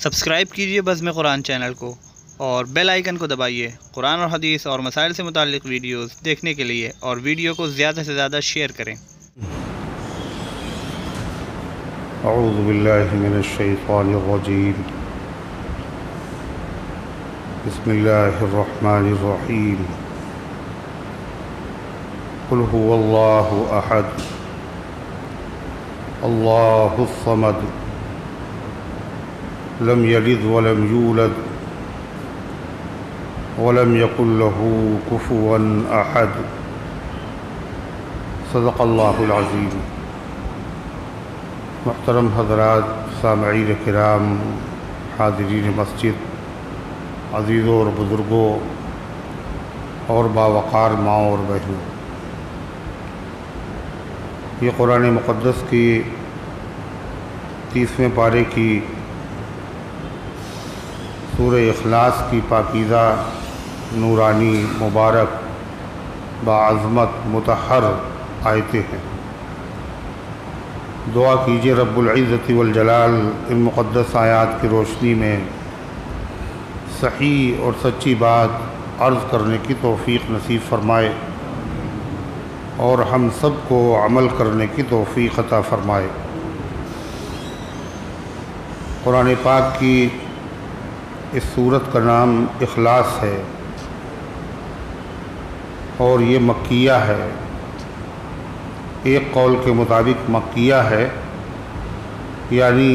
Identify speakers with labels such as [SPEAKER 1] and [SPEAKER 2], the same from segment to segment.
[SPEAKER 1] Subscribe کیجئے بزم قرآن channel کو اور بیل آئیکن کو دبائیے قرآن اور حدیث اور مسائل سے متعلق ویڈیوز دیکھنے کے لیے، اور ویڈیو کو زیادہ سے زیادہ شیئر کریں۔
[SPEAKER 2] اعوذ باللہ من الشیطان الرجیم، بسم اللہ الرحمن الرحیم۔ قل هو اللہ احد اللہ الصمد لم یلد ولم یولد ولم یکن له کفوا احد۔ صدق اللہ العظیم۔ محترم حضرات، سامعین کرام، حاضرین مسجد، عزیزوں اور بزرگوں اور باوقار ماؤں اور بہنوں، یہ قرآن مقدس کی 30ویں پارے کی سورہ اخلاص کی پاکیزہ، نورانی، مبارک، باعظمت، مطہر آیتیں ہیں۔ دعا کیجیے رب العزت والجلال ان مقدس آیات کی روشنی میں صحیح اور سچی بات عرض کرنے کی توفیق نصیب فرمائے، اور ہم سب کو عمل کرنے کی توفیق عطا فرمائے۔ قرآن پاک کی اس سورت کا نام اخلاص ہے، اور یہ مکیہ ہے۔ ایک قول کے مطابق مکیہ ہے، یعنی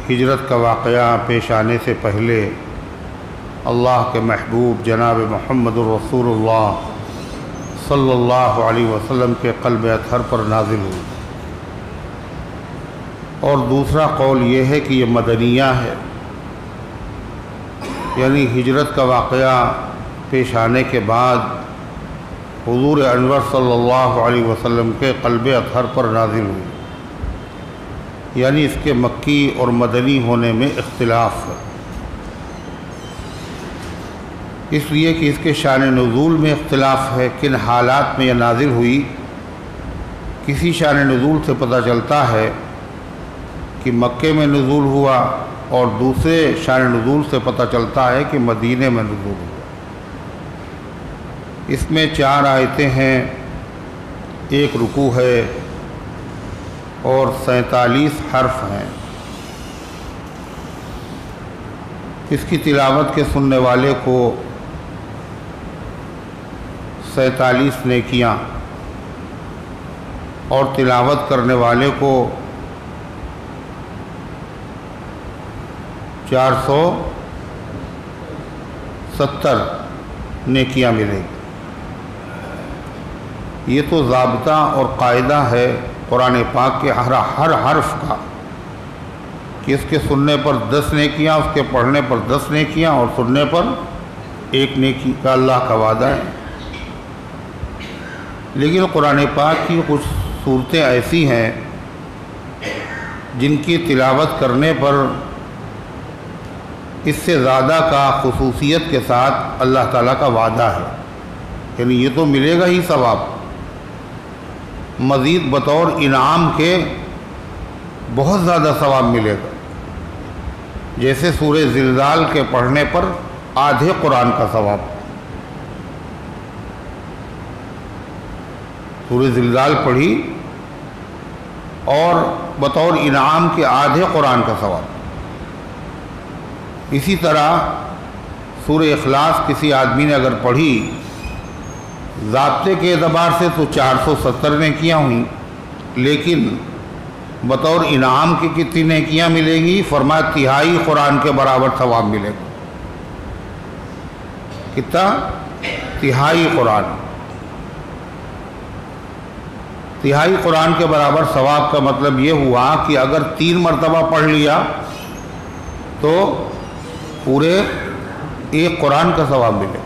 [SPEAKER 2] ہجرت کا واقعہ پیش آنے سے پہلے اللہ کے محبوب جناب محمد الرسول اللہ صلی اللہ علیہ وسلم کے قلب اطہر پر نازل ہوئی۔ اور دوسرا قول یہ ہے کہ یہ مدنیہ ہے، یعنی ہجرت کا واقعہ پیش آنے کے بعد حضور انور صلی اللہ علیہ وسلم کے قلب اطہر پر نازل ہوئی، یعنی اس کے مکی اور مدنی ہونے میں اختلاف ہے، اس لیے کہ اس کے شان نزول میں اختلاف ہے۔ کن حالات میں یہ نازل ہوئی، کسی شان نزول سے پتہ چلتا ہے کہ مکے میں نزول ہوا، اور دوسرے شان نزول سے پتہ چلتا ہے کہ مدینے میں نزول ہوا۔ اس میں 4 آیتیں ہیں، ایک رکوع ہے اور 47 حرف ہیں۔ اس کی تلاوت کے سننے والے کو 47 نیکیاں، اور تلاوت کرنے والے کو 470 نیکیاں ملے گی۔ یہ تو ضابطہ اور قاعدہ ہے قرآن پاک کے ہر حرف کا، کہ اس کے سننے پر 10 نیکیاں، اس کے پڑھنے پر 10 نیکیاں، اور سننے پر 1 نیکی کا اللہ کا وعدہ ہے۔ لیکن قرآن پاک کی کچھ صورتیں ایسی ہیں جن کی تلاوت کرنے پر اس سے زیادہ کا خصوصیت کے ساتھ اللہ تعالیٰ کا وعدہ ہے، یعنی یہ تو ملے گا ہی ثواب، مزید بطور انعام کے بہت زیادہ ثواب ملے گا۔ جیسے سورہ زلزال کے پڑھنے پر آدھے قرآن کا ثواب، سورہ زلزال پڑھی اور بطور انعام کے آدھے قرآن کا ثواب۔ اسی طرح سورہ اخلاص کسی آدمی نے اگر پڑھی، ضابطے کے اعتبار سے تو 470 نیکیاں ہوئیں، لیکن بطور انعام کی کتنی نیکیاں ملیں گی؟ فرمایا 1/3 قرآن کے برابر ثواب ملے گا۔ کتنا؟ 1/3 قرآن۔ 1/3 قرآن کے برابر ثواب کا مطلب یہ ہوا کہ اگر 3 مرتبہ پڑھ لیا تو پورے 1 قرآن کا ثواب ملے،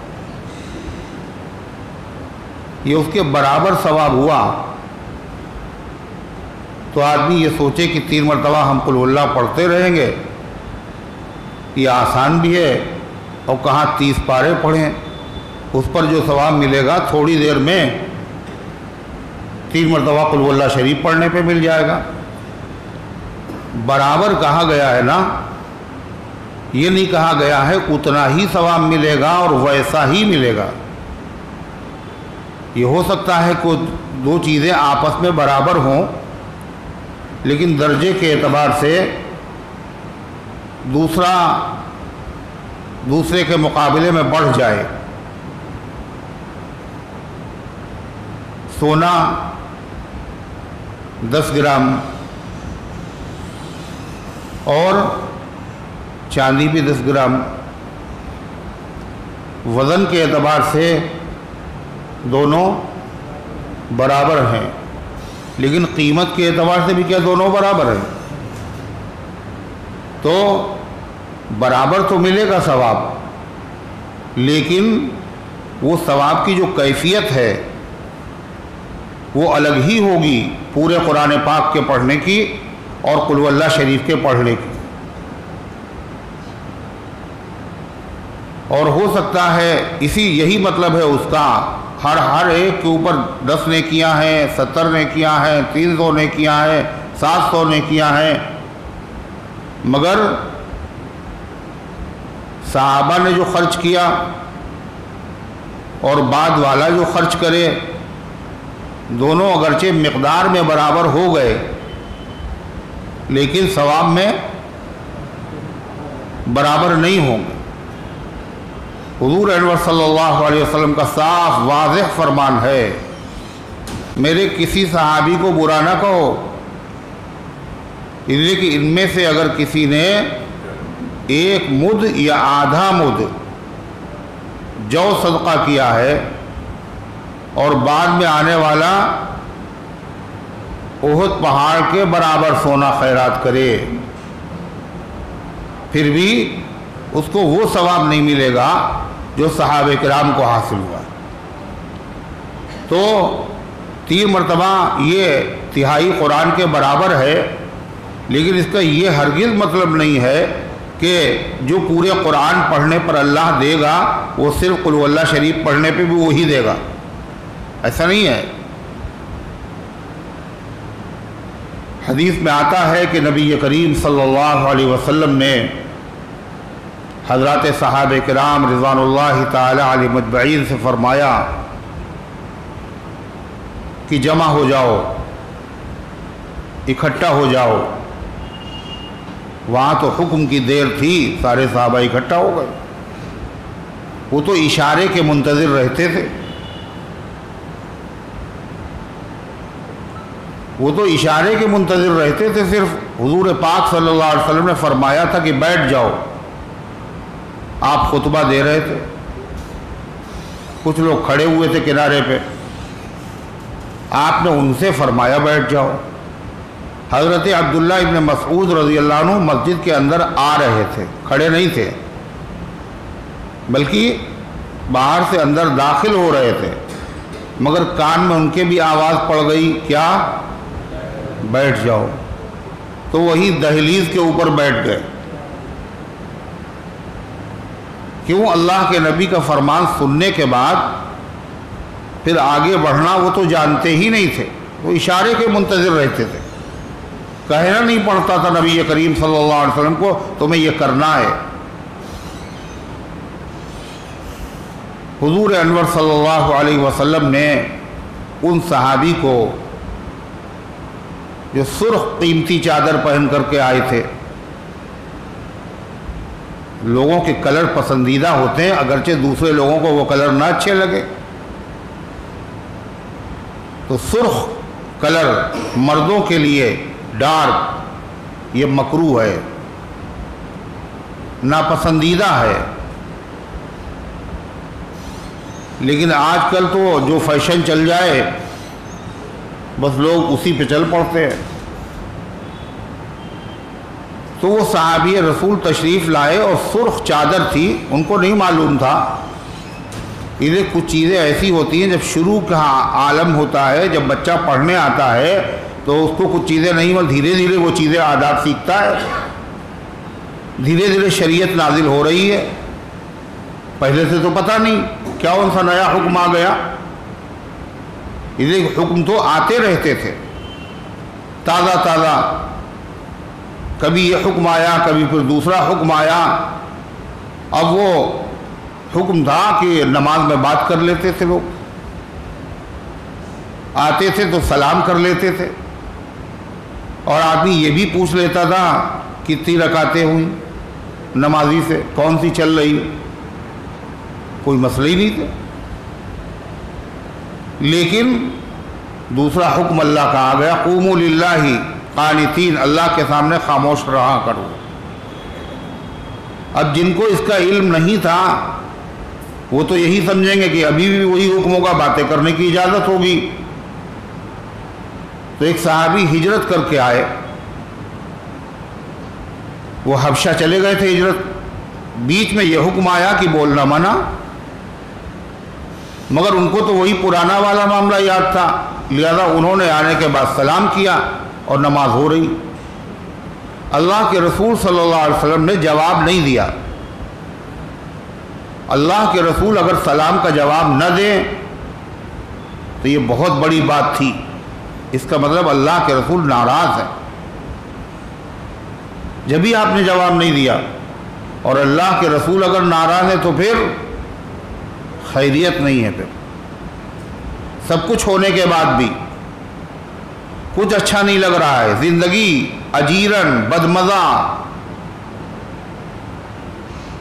[SPEAKER 2] یہ اس کے برابر ثواب ہوا۔ تو آدمی یہ سوچے کہ 3 مرتبہ ہم قل اللہ پڑھتے رہیں گے، یہ آسان بھی ہے، اور کہاں 30 پارے پڑھیں، اس پر جو ثواب ملے گا تھوڑی دیر میں 3 مرتبہ قل اللہ شریف پڑھنے پہ مل جائے گا۔ برابر کہا گیا ہے نا، یہ نہیں کہا گیا ہے اتنا ہی ثواب ملے گا اور ویسا ہی ملے گا۔ یہ ہو سکتا ہے کہ دو چیزیں آپس میں برابر ہوں لیکن درجے کے اعتبار سے دوسرے کے مقابلے میں بڑھ جائے۔ سونا 10 گرام اور چاندی بھی 10 گرام، وزن کے اعتبار سے دونوں برابر ہیں، لیکن قیمت کے اعتبار سے بھی کیا دونوں برابر ہیں؟ تو برابر تو ملے گا ثواب، لیکن وہ ثواب کی جو کیفیت ہے وہ الگ ہی ہوگی پورے قرآن پاک کے پڑھنے کی اور قل ہو اللہ شریف کے پڑھنے کی۔ اور ہو سکتا ہے یہی مطلب ہے اس کا، ہر ایک کے اوپر 10 نیکیاں ہیں، 70 نیکیاں ہیں، 300 نیکیاں ہیں، 700 نیکیاں ہیں، مگر صحابہ نے جو خرچ کیا اور بعد والا جو خرچ کرے، دونوں اگرچہ مقدار میں برابر ہو گئے لیکن ثواب میں برابر نہیں ہوں گے۔ حضور انور صلی اللہ علیہ وسلم کا صاف واضح فرمان ہے، میرے کسی صحابی کو برا نہ کہو، اس لیے کہ ان میں سے اگر کسی نے 1 مد یا آدھا مد جو صدقہ کیا ہے اور بعد میں آنے والا احد پہاڑ کے برابر سونا خیرات کرے، پھر بھی اس کو وہ ثواب نہیں ملے گا جو صحابہ کرام کو حاصل ہوا۔ تو 3 مرتبہ یہ تہائی قرآن کے برابر ہے، لیکن اس کا یہ ہرگز مطلب نہیں ہے کہ جو پورے قرآن پڑھنے پر اللہ دے گا وہ صرف قل ہو اللہ شریف پڑھنے پہ بھی وہی دے گا، ایسا نہیں ہے۔ حدیث میں آتا ہے کہ نبی کریم صلی اللہ علیہ وسلم نے حضرات صحابہ کرام رضوان اللہ تعالی علیہ مجمعین سے فرمایا کہ جمع ہو جاؤ، اکٹھا ہو جاؤ۔ وہاں تو حکم کی دیر تھی، سارے صحابہ اکٹھا ہو گئے، وہ تو اشارے کے منتظر رہتے تھے، صرف حضور پاک صلی اللہ علیہ وسلم نے فرمایا تھا کہ بیٹھ جاؤ، آپ خطبہ دے رہے تھے، کچھ لوگ کھڑے ہوئے تھے کنارے پہ، آپ نے ان سے فرمایا بیٹھ جاؤ۔ حضرت عبداللہ ابن مسعود رضی اللہ عنہ مسجد کے اندر آ رہے تھے، کھڑے نہیں تھے بلکہ باہر سے اندر داخل ہو رہے تھے، مگر کان میں ان کے بھی آواز پڑ گئی، کیا؟ بیٹھ جاؤ۔ تو وہی دہلیز کے اوپر بیٹھ گئے۔ کیوں؟ اللہ کے نبی کا فرمان سننے کے بعد پھر آگے بڑھنا وہ تو جانتے ہی نہیں تھے، وہ اشارے کے منتظر رہتے تھے۔ کہنا نہیں پڑتا تھا نبی کریم صلی اللہ علیہ وسلم کو تمہیں یہ کرنا ہے۔ حضور انور صلی اللہ علیہ وسلم نے ان صحابی کو جو سرخ قیمتی چادر پہن کر کے آئے تھے، لوگوں کے کلر پسندیدہ ہوتے ہیں اگرچہ دوسرے لوگوں کو وہ کلر نہ اچھے لگے، تو سرخ کلر مردوں کے لیے ڈارک یہ مکروہ ہے، ناپسندیدہ ہے۔ لیکن آج کل تو جو فیشن چل جائے بس لوگ اسی پہ چل پڑتے ہیں۔ تو وہ صحابی رسول تشریف لائے اور سرخ چادر تھی، ان کو نہیں معلوم تھا۔ یہ کچھ چیزیں ایسی ہوتی ہیں، جب شروع کا عالم ہوتا ہے، جب بچہ پڑھنے آتا ہے تو اس کو کچھ چیزیں نہیں، اور دھیرے دھیرے وہ چیزیں عادات سیکھتا ہے، دھیرے دھیرے شریعت نازل ہو رہی ہے، پہلے سے تو پتہ نہیں کیا ان سا نیا حکم آ گیا۔ یہ حکم تو آتے رہتے تھے، تازہ تازہ کبھی یہ حکم آیا، کبھی پھر دوسرا حکم آیا۔ اب وہ حکم تھا کہ نماز میں بات کر لیتے تھے، لوگ آتے تھے تو سلام کر لیتے تھے، اور آدمی یہ بھی پوچھ لیتا تھا کتنی رکعتیں ہوئیں نمازی سے، کون سی چل رہی، کوئی مسئلہ ہی نہیں تھا۔ لیکن دوسرا حکم اللہ کا آ گیا، قوموا للہ قانتین، اللہ کے سامنے خاموش رہا کرو۔ اب جن کو اس کا علم نہیں تھا وہ تو یہی سمجھیں گے کہ ابھی بھی وہی حکم ہوگا، باتیں کرنے کی اجازت ہوگی۔ تو ایک صحابی ہجرت کر کے آئے، وہ حبشہ چلے گئے تھے ہجرت، بیچ میں یہ حکم آیا کہ بولنا منع، مگر ان کو تو وہی پرانا والا معاملہ یاد تھا، لہذا انہوں نے آنے کے بعد سلام کیا اور نماز ہو رہی۔ اللہ کے رسول صلی اللہ علیہ وسلم نے جواب نہیں دیا۔ اللہ کے رسول اگر سلام کا جواب نہ دیں تو یہ بہت بڑی بات تھی، اس کا مطلب اللہ کے رسول ناراض ہیں۔ جب بھی آپ نے جواب نہیں دیا، اور اللہ کے رسول اگر ناراض ہیں تو پھر خیریت نہیں ہے۔ پھر سب کچھ ہونے کے بعد بھی کچھ اچھا نہیں لگ رہا ہے، زندگی اجیرن بدمزہ،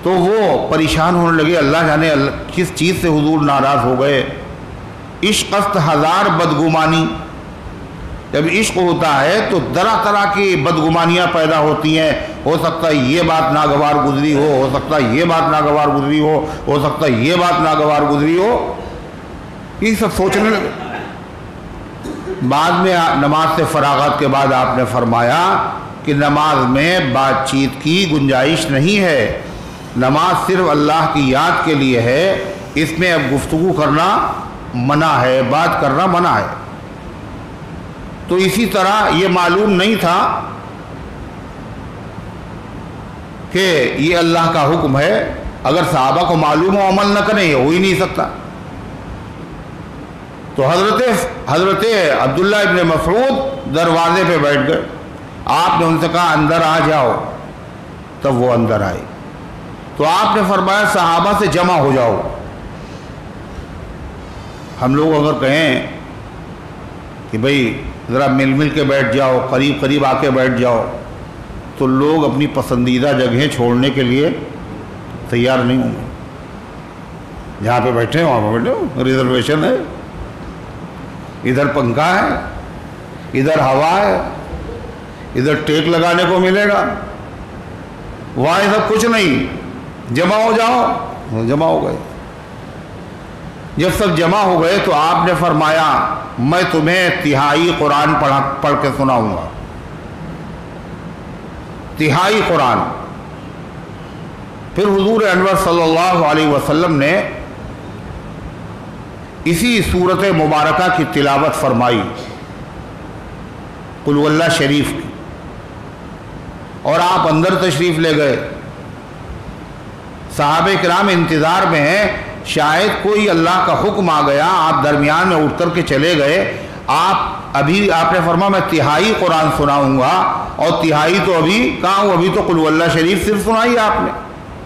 [SPEAKER 2] تو وہ پریشان ہونے لگے، اللہ جانے کس چیز سے حضور ناراض ہو گئے۔ عشق است ہزار بدگمانی، جب عشق ہوتا ہے تو طرح طرح کی بدگمانیاں پیدا ہوتی ہیں، ہو سکتا ہے یہ بات ناگوار گزری ہو سکتا ہے یہ بات ناگوار گزری ہو سکتا ہے یہ بات ناگوار گزری ہو، یہ سب سوچنے لگے۔ بعد میں نماز سے فراغت کے بعد آپ نے فرمایا کہ نماز میں بات چیت کی گنجائش نہیں ہے، نماز صرف اللہ کی یاد کے لیے ہے، اس میں اب گفتگو کرنا منع ہے، بات کرنا منع ہے۔ تو اسی طرح یہ معلوم نہیں تھا کہ یہ اللہ کا حکم ہے، اگر صحابہ کو معلوم ہو عمل نہ کریں یہ ہو ہی نہیں سکتا۔ تو حضرت عبداللہ ابن مسعود دروازے پہ بیٹھ گئے، آپ نے ان سے کہا اندر آ جاؤ، تب وہ اندر آئے۔ تو آپ نے فرمایا صحابہ سے جمع ہو جاؤ۔ ہم لوگ اگر کہیں کہ بھئی ذرا مل کے بیٹھ جاؤ، قریب آ کے بیٹھ جاؤ، تو لوگ اپنی پسندیدہ جگہیں چھوڑنے کے لیے تیار نہیں ہوں گے۔ جہاں پہ بیٹھے ہیں وہاں پہ بیٹھے، ریزرویشن ہے، ادھر پنکھا ہے، ادھر ہوا ہے، ادھر ٹیک لگانے کو ملے گا، وہاں سب کچھ نہیں، جمع ہو جاؤ۔ جمع ہو گئے۔ جب سب جمع ہو گئے تو آپ نے فرمایا میں تمہیں تہائی قرآن پڑھ کے سناؤں گا، تہائی قرآن۔ پھر حضور انور صلی اللہ علیہ وسلم نے اسی سورت مبارکہ کی تلاوت فرمائی، قل هو اللہ شریف کی، اور آپ اندر تشریف لے گئے۔ صحابہ کرام انتظار میں ہیں، شاید کوئی اللہ کا حکم آ گیا، آپ درمیان میں اٹھ کر کے چلے گئے۔ آپ نے فرمایا میں تہائی قرآن سناؤں گا، اور تہائی تو ابھی کہاں ہوں، ابھی تو قل هو اللہ شریف صرف سنائی آپ نے،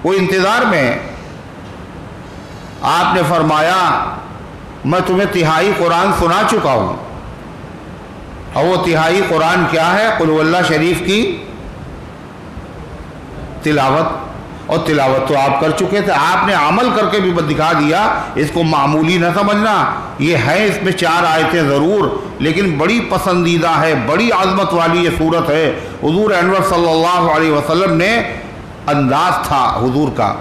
[SPEAKER 2] وہ انتظار میں ہے۔ آپ نے فرمایا میں تمہیں تہائی قرآن سنا چکا ہوں، اور وہ تہائی قرآن کیا ہے؟ قل هو اللہ شریف کی تلاوت۔ اور تلاوت تو آپ کر چکے تھے، آپ نے عمل کر کے بھی دکھا دیا، اس کو معمولی نہ سمجھنا، یہ ہے اس میں 4 آیتیں ضرور، لیکن بڑی پسندیدہ ہے، بڑی عظمت والی یہ صورت ہے۔ حضور انور صلی اللہ علیہ وسلم نے انداز تھا حضور کا،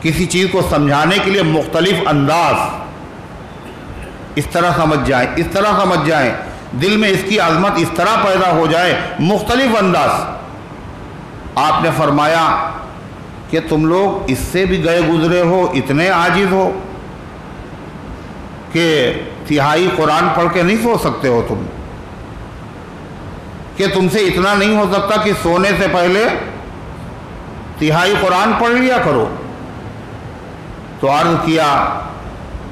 [SPEAKER 2] کسی چیز کو سمجھانے کے لیے مختلف انداز، اس طرح سمجھ جائیں، دل میں اس کی عظمت اس طرح پیدا ہو جائے، مختلف انداز۔ آپ نے فرمایا کہ تم لوگ اس سے بھی گئے گزرے ہو، اتنے عاجز ہو کہ تہائی قرآن پڑھ کے نہیں سو سکتے ہو تم، کہ تم سے اتنا نہیں ہو سکتا کہ سونے سے پہلے تہائی قرآن پڑھ لیا کرو۔ تو عرض کیا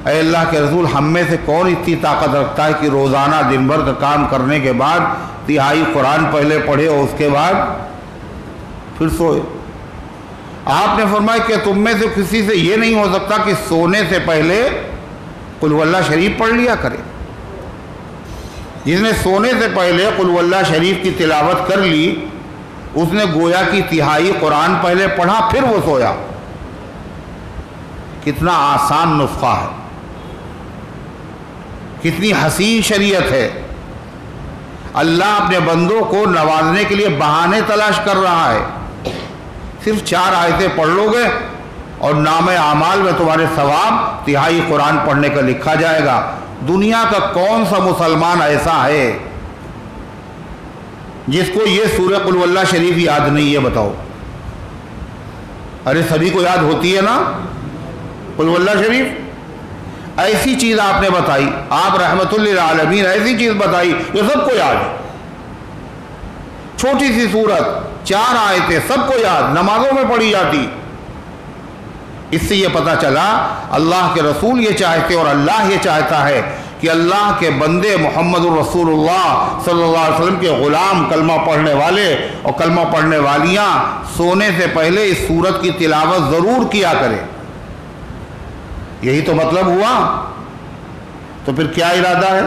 [SPEAKER 2] اے اللہ کے رسول، ہم میں سے کون اتنی طاقت رکھتا ہے کہ روزانہ دن بھر کا کام کرنے کے بعد تہائی قرآن پہلے پڑھے اور اس کے بعد پھر سوئے۔ آپ نے فرمایا کہ تم میں سے کسی سے یہ نہیں ہو سکتا کہ سونے سے پہلے قل هو اللہ شریف پڑھ لیا کرے۔ جس نے سونے سے پہلے قل هو اللہ شریف کی تلاوت کر لی، اس نے گویا کی تہائی قرآن پہلے پڑھا پھر وہ سویا۔ کتنا آسان نسخہ ہے، کتنی حسین شریعت ہے۔ اللہ اپنے بندوں کو نوازنے کے لیے بہانے تلاش کر رہا ہے۔ صرف 4 آیتیں پڑھ لو گے اور نام اعمال میں تمہارے ثواب تہائی قرآن پڑھنے کا لکھا جائے گا۔ دنیا کا کون سا مسلمان ایسا ہے جس کو یہ سورہ قل هو اللہ شریف یاد نہیں ہے؟ بتاؤ۔ ارے سبھی کو یاد ہوتی ہے نا قل هو اللہ شریف؟ ایسی چیز آپ نے بتائی، آپ رحمت للعالمین ایسی چیز بتائی جو سب کو یاد ہے۔ چھوٹی سی سورت، 4 آیتیں، سب کو یاد، نمازوں میں پڑھی جاتی۔ اس سے یہ پتہ چلا اللہ کے رسول یہ چاہتے اور اللہ یہ چاہتا ہے کہ اللہ کے بندے محمد الرسول اللہ صلی اللہ علیہ وسلم کے غلام، کلمہ پڑھنے والے اور کلمہ پڑھنے والیاں سونے سے پہلے اس سورت کی تلاوت ضرور کیا کریں۔ یہی تو مطلب ہوا۔ تو پھر کیا ارادہ ہے؟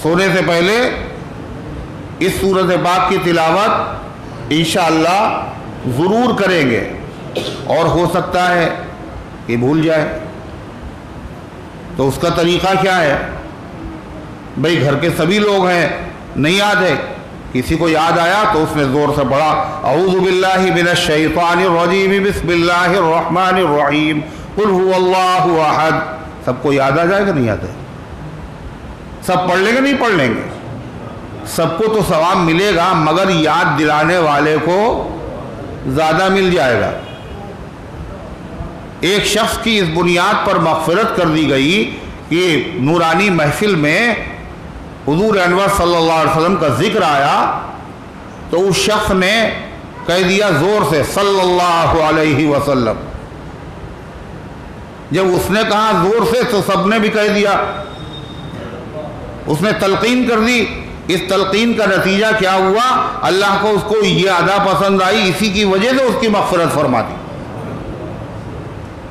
[SPEAKER 2] سونے سے پہلے اس سورت پاک کی تلاوت انشاءاللہ ضرور کریں گے، اور ہو سکتا ہے کہ بھول جائے تو اس کا طریقہ کیا ہے؟ بھئی گھر کے سبھی لوگ ہیں، نہیں یاد ہے، کسی کو یاد آیا تو اس نے زور سے پڑھا اعوذ باللہ من الشیطان الرجیم بسم اللہ الرحمن الرحیم قل هو اللہ احد۔ سب کو یاد آ جائے گا؟ نہیں یاد ہے؟ سب پڑھ لیں گے؟ نہیں پڑھ لیں گے؟ سب کو تو ثواب ملے گا، مگر یاد دلانے والے کو زیادہ مل جائے گا۔ ایک شخص کی اس بنیاد پر مغفرت کر دی گئی کہ نورانی محفل میں حضور انور صلی اللہ علیہ وسلم کا ذکر آیا تو اس شخص نے کہہ دیا زور سے صلی اللہ علیہ وسلم۔ جب اس نے کہا زور سے تو سب نے بھی کہہ دیا، اس نے تلقین کر دی۔ اس تلقین کا نتیجہ کیا ہوا؟ اللہ کو اس کو یہ ادا پسند آئی، اسی کی وجہ سے اس کی مغفرت فرما دی۔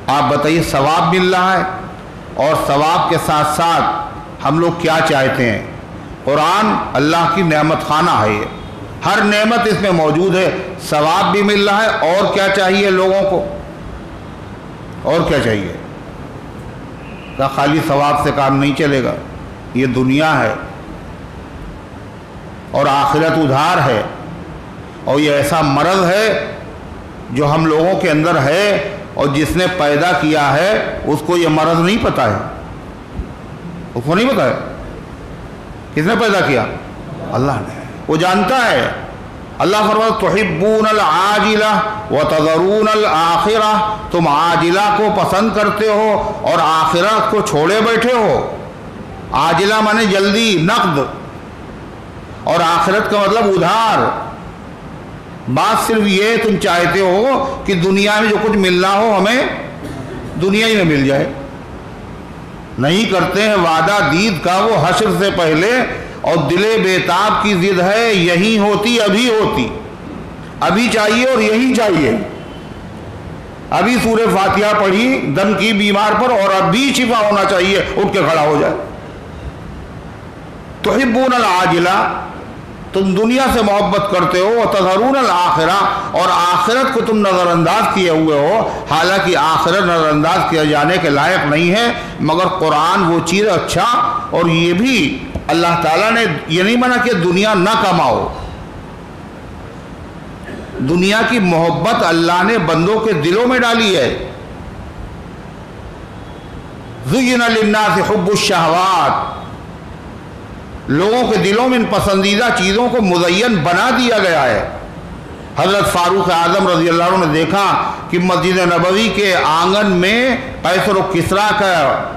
[SPEAKER 2] آپ بتائیے، ثواب مل رہا ہے، اور ثواب کے ساتھ ساتھ ہم لوگ کیا چاہتے ہیں؟ قرآن اللہ کی نعمت خانہ ہے، یہ ہر نعمت اس میں موجود ہے، ثواب بھی مل رہا ہے، اور کیا چاہیے لوگوں کو؟ اور کیا چاہیے؟ کہ خالی ثواب سے کام نہیں چلے گا، یہ دنیا ہے اور آخرت ادھار ہے، اور یہ ایسا مرض ہے جو ہم لوگوں کے اندر ہے، اور جس نے پیدا کیا ہے اس کو یہ مرض نہیں پتا ہے۔ اس کو نہیں پتا ہے کس نے پیدا کیا؟ اللہ نے، وہ جانتا ہے۔ اللہ فرماتا تحبون العاجلہ وتذرون الآخرہ، تم عاجلہ کو پسند کرتے ہو اور آخرت کو چھوڑے بیٹھے ہو۔ عاجلہ مانے جلدی، نقد، اور آخرت کا مطلب ادھار۔ بات صرف یہ تم چاہتے ہو کہ دنیا میں جو کچھ ملنا ہو ہمیں دنیا ہی میں مل جائے، نہیں کرتے ہیں وعدہ دید کا وہ حشر سے پہلے، اور دل بیتاب کی ضد ہے یہی ہوتی ابھی ہوتی، ابھی چاہیے اور یہی چاہیے۔ ابھی سورہ فاتحہ پڑھی دم کی بیمار پر اور ابھی شفا ہونا چاہیے، اٹھ کے کھڑا ہو جائے۔ تحبون العاجلہ، تم دنیا سے محبت کرتے ہو، وتذرون الآخرہ، اور آخرت کو تم نظر انداز کیے ہوئے ہو، حالانکہ آخرت نظر انداز کیا جانے کے لائق نہیں ہے، مگر قرآن وہ چیز اچھا۔ اور یہ بھی اللہ تعالیٰ نے یہ نہیں منع کہ دنیا نہ کماؤ، دنیا کی محبت اللہ نے بندوں کے دلوں میں ڈالی ہے۔ زُيِّنَ لِلنَّاسِ حُبُّ الشَّهَوَاتِ، لوگوں کے دلوں میں ان پسندیدہ چیزوں کو مزین بنا دیا گیا ہے۔ حضرت فاروق اعظم رضی اللہ عنہ نے دیکھا کہ مسجد نبوی کے آنگن میں قیصر و کسریٰ کا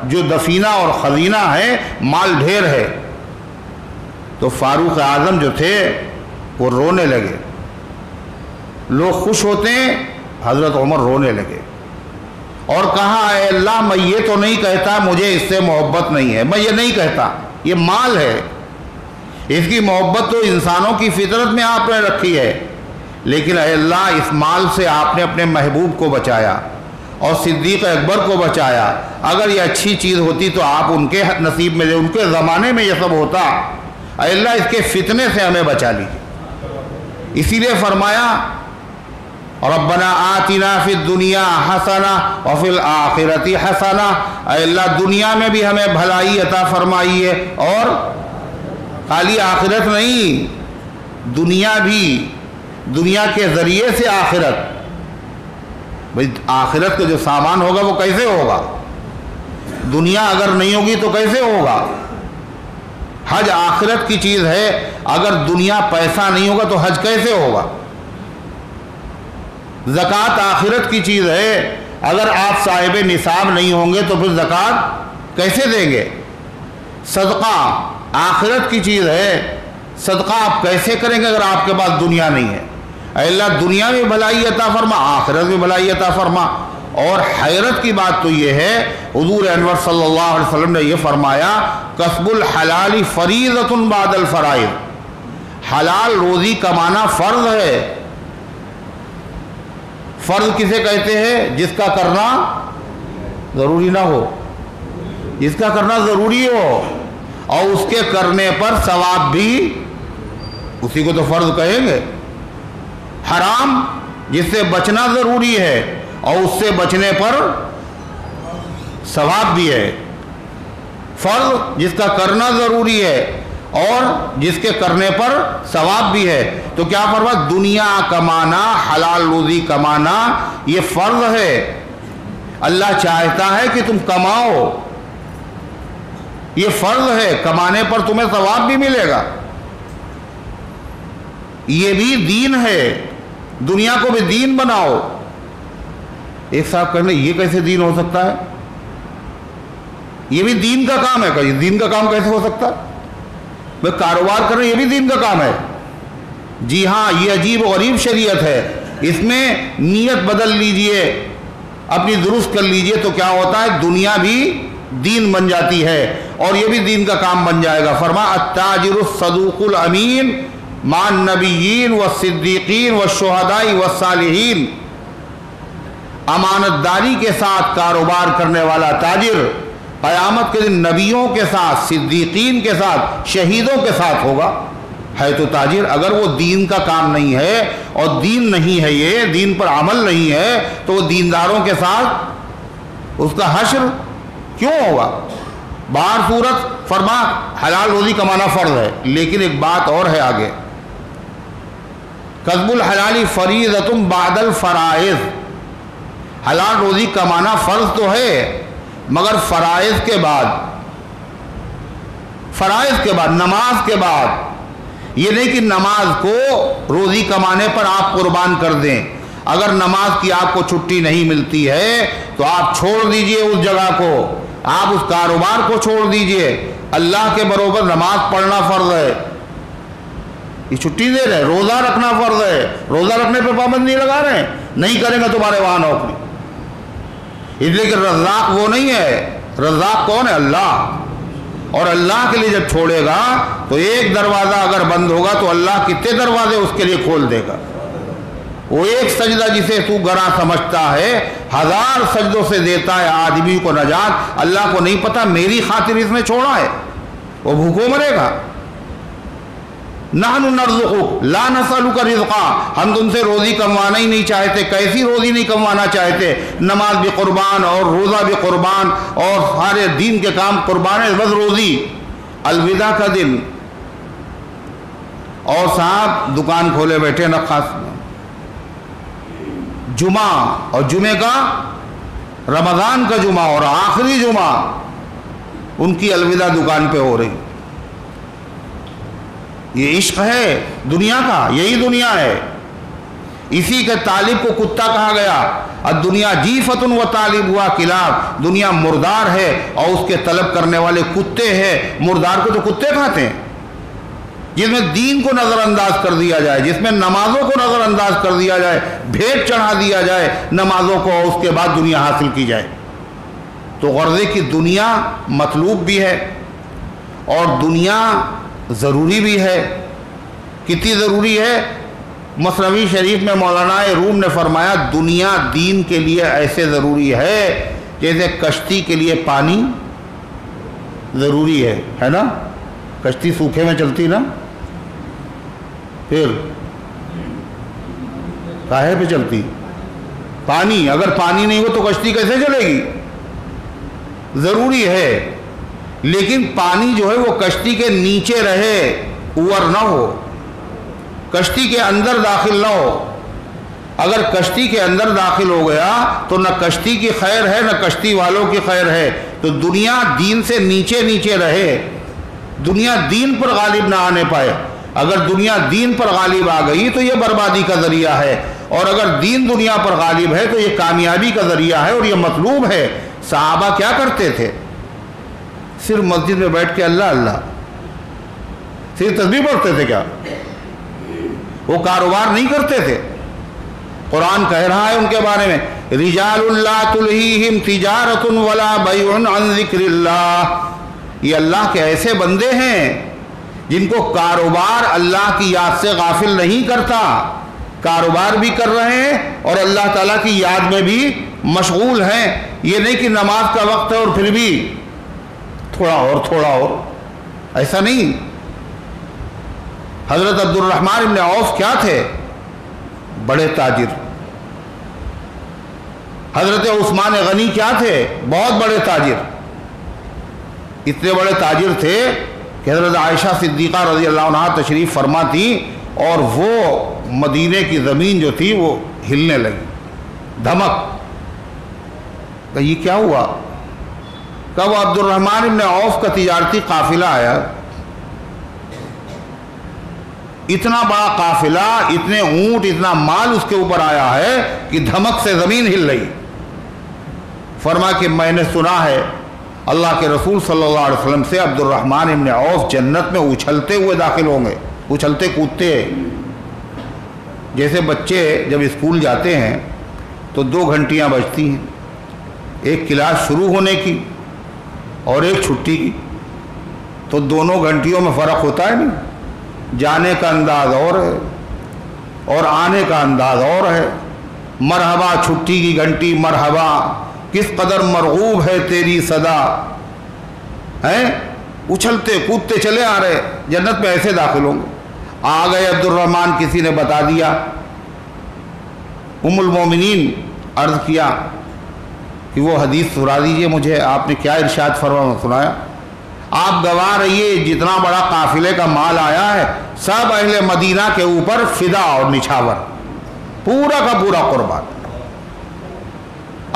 [SPEAKER 2] جو دفینہ اور خزینہ ہے، مال ڈھیر ہے، تو فاروق اعظم جو تھے وہ رونے لگے۔ لوگ خوش ہوتے ہیں، حضرت عمر رونے لگے اور کہا اے اللہ، میں یہ تو نہیں کہتا مجھے اس سے محبت نہیں ہے، میں یہ نہیں کہتا، یہ مال ہے، اس کی محبت تو انسانوں کی فطرت میں آپ نے رکھی ہے، لیکن اے اللہ اس مال سے آپ نے اپنے محبوب کو بچایا اور صدیق اکبر کو بچایا۔ اگر یہ اچھی چیز ہوتی تو آپ ان کے نصیب میں، ان کے زمانے میں یہ سب ہوتا۔ اے اللہ اس کے فتنے سے ہمیں بچا لیجیے۔ اسی لیے فرمایا ربنا آتنا فی الدنیا حسنہ وفی الآخرۃ حسنہ، اے اللہ دنیا میں بھی ہمیں بھلائی عطا فرمائیے، اور خالی آخرت نہیں، دنیا بھی، دنیا کے ذریعے سے آخرت۔ بھئی آخرت کا جو سامان ہوگا وہ کیسے ہوگا؟ دنیا اگر نہیں ہوگی تو کیسے ہوگا؟ حج آخرت کی چیز ہے، اگر دنیا پیسہ نہیں ہوگا تو حج کیسے ہوگا؟ زکوٰۃ آخرت کی چیز ہے، اگر آپ صاحب نصاب نہیں ہوں گے تو پھر زکوٰۃ کیسے دیں گے؟ صدقہ آخرت کی چیز ہے، صدقہ آپ کیسے کریں گے اگر آپ کے پاس دنیا نہیں ہے؟ اے اللہ دنیا میں بھلائی عطا فرما، آخرت میں بھلائی عطا فرما۔ اور حیرت کی بات تو یہ ہے، حضور انور صلی اللہ علیہ وسلم نے یہ فرمایا کسب الحلال فریضۃ بعد الفرائض، حلال روزی کمانا فرض ہے۔ فرض کسے کہتے ہیں؟ جس کا کرنا ضروری نہ ہو، جس کا کرنا ضروری ہو اور اس کے کرنے پر ثواب بھی، اسی کو تو فرض کہیں گے۔ حرام جس سے بچنا ضروری ہے اور اس سے بچنے پر ثواب بھی ہے۔ فرض جس کا کرنا ضروری ہے اور جس کے کرنے پر ثواب بھی ہے۔ تو کیا فرما؟ دنیا کمانا، حلال روزی کمانا یہ فرض ہے۔ اللہ چاہتا ہے کہ تم کماؤ، یہ فرض ہے، کمانے پر تمہیں ثواب بھی ملے گا۔ یہ بھی دین ہے، دنیا کو بھی دین بناؤ۔ ایک صاحب کہنے یہ کیسے دین ہو سکتا ہے؟ یہ بھی دین کا کام ہے۔ کہ دین کا کام کیسے ہو سکتا ہے؟ میں کاروبار کرنا یہ بھی دین کا کام ہے۔ جی ہاں، یہ عجیب و غریب شریعت ہے، اس میں نیت بدل لیجئے، اپنی درست کر لیجئے تو کیا ہوتا ہے؟ دنیا بھی دین بن جاتی ہے اور یہ بھی دین کا کام بن جائے گا۔ فرما التاجر الصدوق الامین مع النبیین والصدیقین والشہداء والصالحین، امانت داری کے ساتھ کاروبار کرنے والا تاجر قیامت کے دن نبیوں کے ساتھ، صدیقین کے ساتھ، شہیدوں کے ساتھ ہوگا۔ ہے تو تاجر، اگر وہ دین کا کام نہیں ہے اور دین نہیں ہے، یہ دین پر عمل نہیں ہے تو وہ دینداروں کے ساتھ اس کا حشر کیوں ہوگا؟ بہر صورت فرما حلال روزی کمانا فرض ہے، لیکن ایک بات اور ہے آگے، کسب الحلال فریضۃ بعد الفرائض، حلال روزی کمانا فرض تو ہے مگر فرائض کے بعد، فرائض کے بعد، نماز کے بعد۔ یہ نہیں کہ نماز کو روزی کمانے پر آپ قربان کر دیں۔ اگر نماز کی آپ کو چھٹی نہیں ملتی ہے تو آپ چھوڑ دیجئے اس جگہ کو، آپ اس کاروبار کو چھوڑ دیجئے۔ اللہ کے بروبر نماز پڑھنا فرض ہے، یہ چھٹی دے رہے، روزہ رکھنا فرض ہے، روزہ رکھنے پہ پابندی لگا رہے ہیں، نہیں کریں گے تمہارے وہاں نوکری۔ اس لیے کہ رزاق وہ نہیں ہے، رزاق کون ہے؟ اللہ۔ اور اللہ کے لیے جب چھوڑے گا تو ایک دروازہ اگر بند ہوگا تو اللہ کتنے دروازے اس کے لیے کھول دے گا۔ وہ ایک سجدہ جسے تو گراں سمجھتا ہے، 1000 سجدوں سے دیتا ہے آدمی کو نجات۔ اللہ کو نہیں پتا میری خاطر اس نے چھوڑا ہے، وہ بھوکوں مرے گا۔ نحن نرزقک لا نسألک رزقا، ہم تم سے روزی کموانا ہی نہیں چاہتے۔ کیسی روزی نہیں کموانا چاہتے؟ نماز بھی قربان اور روزہ بھی قربان اور سارے دین کے کام قربان ہے، بس روزی۔ الوداع کا دن اور صاحب دکان کھولے بیٹھے نقاص، جمعہ اور جمعے کا، رمضان کا جمعہ اور آخری جمعہ ان کی الوداع دکان پہ ہو رہی۔ یہ عشق ہے دنیا کا، یہی دنیا ہے۔ اسی کے طالب کو کتا کہا گیا، الدنیا جیفت و طالب ہوا کلاب، دنیا مردار ہے اور اس کے طلب کرنے والے کتے ہیں۔ مردار کو تو کتے کھاتے ہیں، جس میں دین کو نظر انداز کر دیا جائے، جس میں نمازوں کو نظر انداز کر دیا جائے، بھیٹ چڑھا دیا جائے نمازوں کو اور اس کے بعد دنیا حاصل کی جائے۔ تو غرضے کی دنیا مطلوب بھی ہے اور دنیا ضروری بھی ہے. کتنی ضروری ہے؟ مثنوی شریف میں مولانا روم نے فرمایا دنیا دین کے لیے ایسے ضروری ہے جیسے کشتی کے لیے پانی ضروری ہے نا. کشتی سوکھے میں چلتی نا، پھر کاہے پہ چلتی؟ پانی. اگر پانی نہیں ہو تو کشتی کیسے چلے گی؟ ضروری ہے. لیکن پانی جو ہے وہ کشتی کے نیچے رہے، اوپر نہ ہو، کشتی کے اندر داخل نہ ہو. اگر کشتی کے اندر داخل ہو گیا تو نہ کشتی کی خیر ہے نہ کشتی والوں کی خیر ہے. تو دنیا دین سے نیچے نیچے رہے، دنیا دین پر غالب نہ آنے پائے. اگر دنیا دین پر غالب آ گئی تو یہ بربادی کا ذریعہ ہے، اور اگر دین دنیا پر غالب ہے تو یہ کامیابی کا ذریعہ ہے اور یہ مطلوب ہے. صحابہ کیا کرتے تھے؟ صرف مسجد میں بیٹھ کے اللہ اللہ، صرف تسبیح پڑھتے تھے کیا؟ وہ کاروبار نہیں کرتے تھے. قرآن کہہ رہا ہے ان کے بارے میں رجال لا تلہیہم تجارت ولا بیع عن ذکر اللہ. یہ اللہ کے ایسے بندے ہیں جن کو کاروبار اللہ کی یاد سے غافل نہیں کرتا. کاروبار بھی کر رہے ہیں اور اللہ تعالیٰ کی یاد میں بھی مشغول ہیں. یہ نہیں کہ نماز کا وقت ہے اور پھر بھی تھوڑا اور، ایسا نہیں. حضرت عبد الرحمن ابن عوف کیا تھے؟ بڑے تاجر. حضرت عثمان غنی کیا تھے؟ بہت بڑے تاجر. اتنے بڑے تاجر تھے کہ حضرت عائشہ صدیقہ رضی اللہ عنہا تشریف فرما تھی اور وہ مدینے کی زمین جو تھی وہ ہلنے لگی، دھمک. کہ یہ کیا ہوا؟ کہ وہ عبد الرحمن ابن عوف کا تجارتی قافلہ آیا، اتنا بڑا قافلہ، اتنے اونٹ، اتنا مال اس کے اوپر آیا ہے کہ دھمک سے زمین ہل رہی. فرما کہ میں نے سنا ہے اللہ کے رسول صلی اللہ علیہ وسلم سے عبد الرحمن ابن عوف جنت میں اچھلتے ہوئے داخل ہوں گے، اچھلتے کودتے. جیسے بچے جب اسکول جاتے ہیں تو 2 گھنٹیاں بجتی ہیں، ایک کلاس شروع ہونے کی اور ایک چھٹی کی. تو دونوں گھنٹیوں میں فرق ہوتا ہے نہیں. جانے کا انداز اور ہے اور آنے کا انداز اور ہے. مرحبا چھٹی کی گھنٹی، مرحبا، کس قدر مرغوب ہے تیری صدا. ہیں اچھلتے کودتے چلے آ رہے، جنت میں ایسے داخل ہوں گے. آ گئے عبد الرحمن، کسی نے بتا دیا. ام المومنین عرض کیا کہ وہ حدیث سنا دیجئے مجھے، آپ نے کیا ارشاد فرمایا؟ سنایا. آپ گواہ رہیے جتنا بڑا قافلے کا مال آیا ہے سب اہل مدینہ کے اوپر فدا اور نچھاور، پورا کا پورا قربان.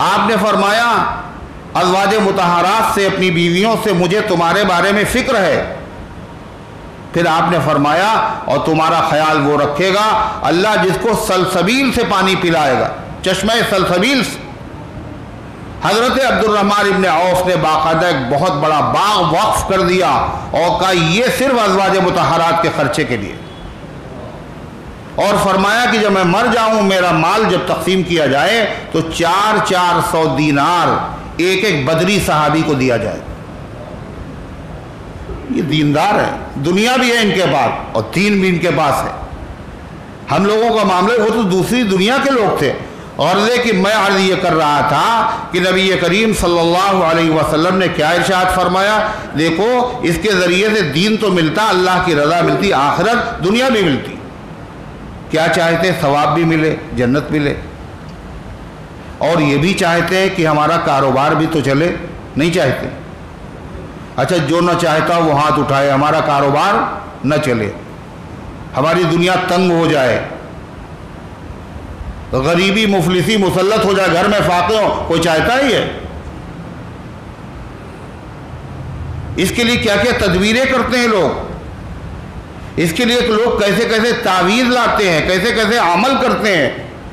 [SPEAKER 2] آپ نے فرمایا ازواج مطہرات سے، اپنی بیویوں سے مجھے تمہارے بارے میں فکر ہے. پھر آپ نے فرمایا اور تمہارا خیال وہ رکھے گا اللہ جس کو سلسبیل سے پانی پلائے گا، چشمہ سلسبیل سے. حضرت عبد الرحمن ابن عوف نے باقاعدہ ایک بہت بڑا باغ وقف کر دیا اور کہا یہ صرف ازواج مطہرات کے خرچے کے لیے. اور فرمایا کہ جب میں مر جاؤں میرا مال جب تقسیم کیا جائے تو 400 دینار ایک ایک بدری صحابی کو دیا جائے. یہ دیندار ہے، دنیا بھی ہے ان کے پاس اور دین بھی ان کے پاس ہے. ہم لوگوں کا معاملہ وہ تو دوسری دنیا کے لوگ تھے. غرض ہے کہ میں عرض یہ کر رہا تھا کہ نبی کریم صلی اللہ علیہ وسلم نے کیا ارشاد فرمایا. دیکھو اس کے ذریعے سے دین تو ملتا، اللہ کی رضا ملتی، آخرت دنیا بھی ملتی. کیا چاہتے؟ ثواب بھی ملے، جنت ملے. اور یہ بھی چاہتے ہیں کہ ہمارا کاروبار بھی تو چلے. نہیں چاہتے؟ اچھا جو نہ چاہتا وہ ہاتھ اٹھائے، ہمارا کاروبار نہ چلے، ہماری دنیا تنگ ہو جائے، غریبی مفلسی مسلط ہو جائے، گھر میں فاقے ہو. کوئی چاہتا ہے یہ؟ اس کے لیے کیا کیا تدبیریں کرتے ہیں لوگ. اس کے لیے لوگ کیسے کیسے تعویذ لاتے ہیں، کیسے کیسے عمل کرتے ہیں،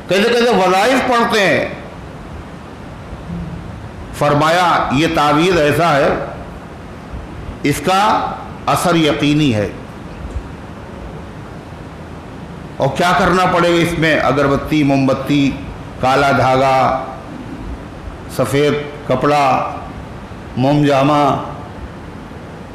[SPEAKER 2] کیسے کیسے وظائف پڑھتے ہیں. فرمایا یہ تعویذ ایسا ہے اس کا اثر یقینی ہے. اور کیا کرنا پڑے گا اس میں؟ اگربتی، موم بتی، کالا دھاگا، سفید کپڑا، موم جامہ،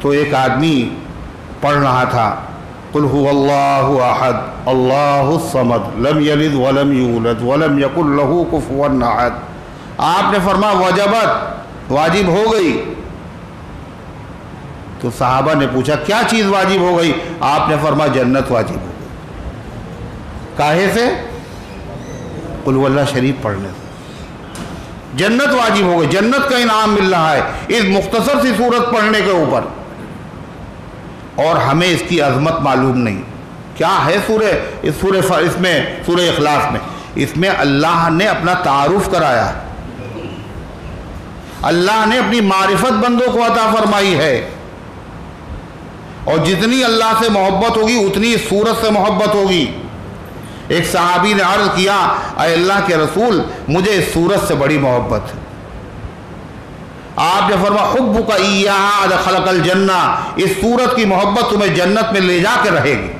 [SPEAKER 2] تو ایک آدمی پڑھ رہا تھا قل هو اللہ احد اللہ الصمد لم یلد ولم یولد ولم یکن له کفوا احد. آپ نے فرمایا وجبت، واجب ہو گئی. تو صحابہ نے پوچھا کیا چیز واجب ہو گئی؟ آپ نے فرمایا جنت واجب ہو گئی. کاہے سے؟ قل هو اللہ شریف پڑھنے سے جنت واجب ہو گئی. جنت کا انعام مل رہا ہے اس مختصر سی سورت پڑھنے کے اوپر، اور ہمیں اس کی عظمت معلوم نہیں. کیا ہے اس میں سورہ اخلاص میں؟ اس میں اللہ نے اپنا تعارف کرایا، اللہ نے اپنی معرفت بندوں کو عطا فرمائی ہے، اور جتنی اللہ سے محبت ہوگی اتنی اس سورت سے محبت ہوگی. ایک صحابی نے عرض کیا اے اللہ کے رسول مجھے اس سورت سے بڑی محبت ہے. آپ نے فرمایا حبک ایہا ادخلک الجنہ، اس سورت کی محبت تمہیں جنت میں لے جا کے رہے گی.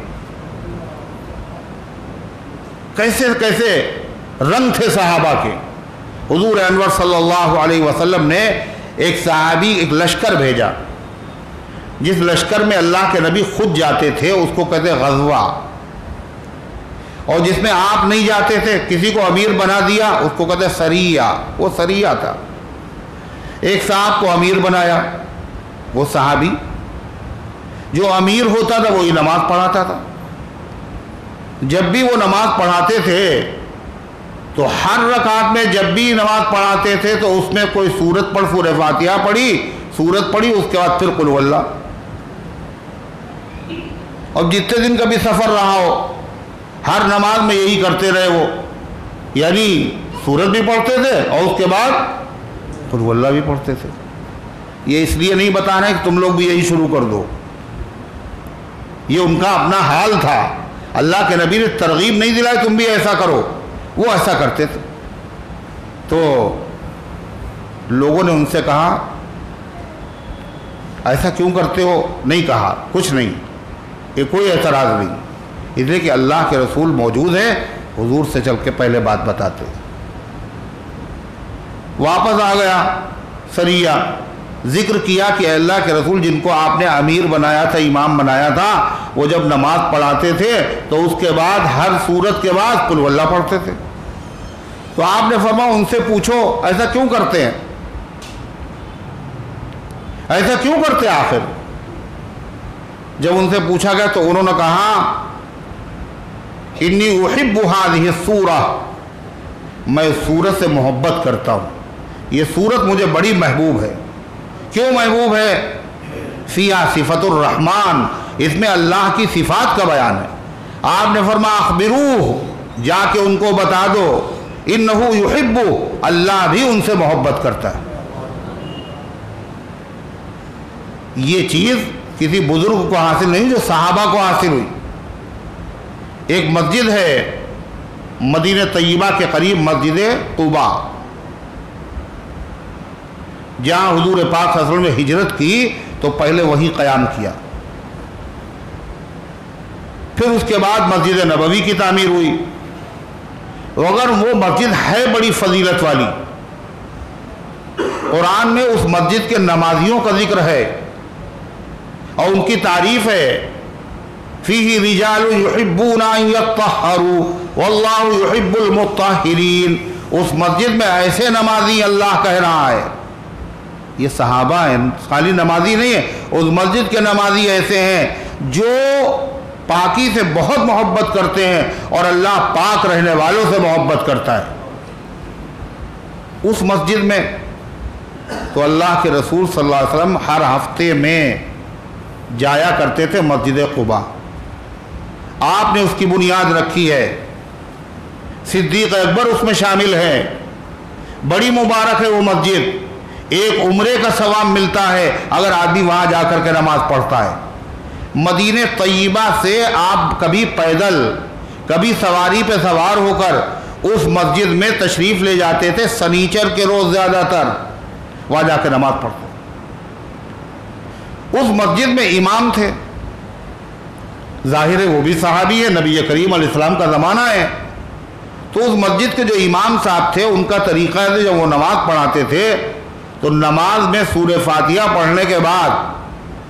[SPEAKER 2] کیسے کیسے رنگ تھے صحابہ کے. حضور انور صلی اللہ علیہ وسلم نے ایک صحابی ایک لشکر بھیجا، جس لشکر میں اللہ کے نبی خود جاتے تھے اس کو کہتے غزوہ، اور جس میں آپ نہیں جاتے تھے کسی کو امیر بنا دیا اس کو کہتے سریہ. وہ سریہ تھا. ایک صاحب کو امیر بنایا، وہ صحابی جو امیر ہوتا تھا وہی نماز پڑھاتا تھا. جب بھی وہ نماز پڑھاتے تھے تو ہر رکعت میں جب بھی نماز پڑھاتے تھے تو اس میں کوئی سورت پڑھ، سورہ فاتحہ پڑھی، سورت پڑھی، اس کے بعد پھر قل اللہ. اور جتنے دن کا بھی سفر رہا ہو ہر نماز میں یہی کرتے رہے وہ، یعنی سورت بھی پڑھتے تھے اور اس کے بعد قل اللہ بھی پڑھتے تھے. یہ اس لیے نہیں بتانا ہے کہ تم لوگ بھی یہی شروع کر دو، یہ ان کا اپنا حال تھا. اللہ کے نبی نے ترغیب نہیں دلائی تم بھی ایسا کرو، وہ ایسا کرتے تھے. تو لوگوں نے ان سے کہا ایسا کیوں کرتے ہو؟ نہیں کہا کچھ نہیں، یہ کوئی اعتراض نہیں، اس لیے کہ اللہ کے رسول موجود ہیں، حضور سے چل کے پہلے بات بتاتے. واپس آ گیا سریہ، ذکر کیا کہ اے اللہ کے رسول جن کو آپ نے امیر بنایا تھا، امام بنایا تھا، وہ جب نماز پڑھاتے تھے تو اس کے بعد ہر سورت کے بعد قل اللہ پڑھتے تھے. تو آپ نے فرمایا ان سے پوچھو ایسا کیوں کرتے ہیں، ایسا کیوں کرتے آخر؟ جب ان سے پوچھا گیا تو انہوں نے کہا انی احب هذه السورہ، میں اس سورت سے محبت کرتا ہوں، یہ سورت مجھے بڑی محبوب ہے. کیوں محبوب ہے؟ فیہا صفت الرحمن، اس میں اللہ کی صفات کا بیان ہے. آپ نے فرمایا اخبروہ، جا کے ان کو بتا دو انہ یحب، اللہ بھی ان سے محبت کرتا ہے. یہ چیز کسی بزرگ کو حاصل نہیں جو صحابہ کو حاصل ہوئی. ایک مسجد ہے مدینہ طیبہ کے قریب، مسجد قباء، جہاں حضور پاک صلی اللہ علیہ وسلم نے ہجرت کی تو پہلے وہی قیام کیا. پھر اس کے بعد مسجد نبوی کی تعمیر ہوئی. اگر وہ مسجد ہے بڑی فضیلت والی، قرآن میں اس مسجد کے نمازیوں کا ذکر ہے اور ان کی تعریف ہے فیہ رجال یحبون ان یطہروا واللہ یحب المطہرین. اس مسجد میں ایسے نمازی اللہ کہہ رہا ہے، یہ صحابہ ہیں، خالی نمازی نہیں ہے، اس مسجد کے نمازی ایسے ہیں جو پاکی سے بہت محبت کرتے ہیں اور اللہ پاک رہنے والوں سے محبت کرتا ہے. اس مسجد میں تو اللہ کے رسول صلی اللہ علیہ وسلم ہر ہفتے میں جایا کرتے تھے مسجد قباء. آپ نے اس کی بنیاد رکھی ہے، صدیق اکبر اس میں شامل ہیں. بڑی مبارک ہے وہ مسجد، ایک عمرے کا ثواب ملتا ہے اگر آدمی وہاں جا کر کے نماز پڑھتا ہے. مدینہ طیبہ سے آپ کبھی پیدل کبھی سواری پہ سوار ہو کر اس مسجد میں تشریف لے جاتے تھے. سنیچر کے روز زیادہ تر وہاں جا کے نماز پڑھتے. اس مسجد میں امام تھے، ظاہر ہے وہ بھی صحابی ہے، نبی کریم علیہ السلام کا زمانہ ہے. تو اس مسجد کے جو امام صاحب تھے ان کا طریقہ ہے جب وہ نماز پڑھاتے تھے تو نماز میں سورہ فاتحہ پڑھنے کے بعد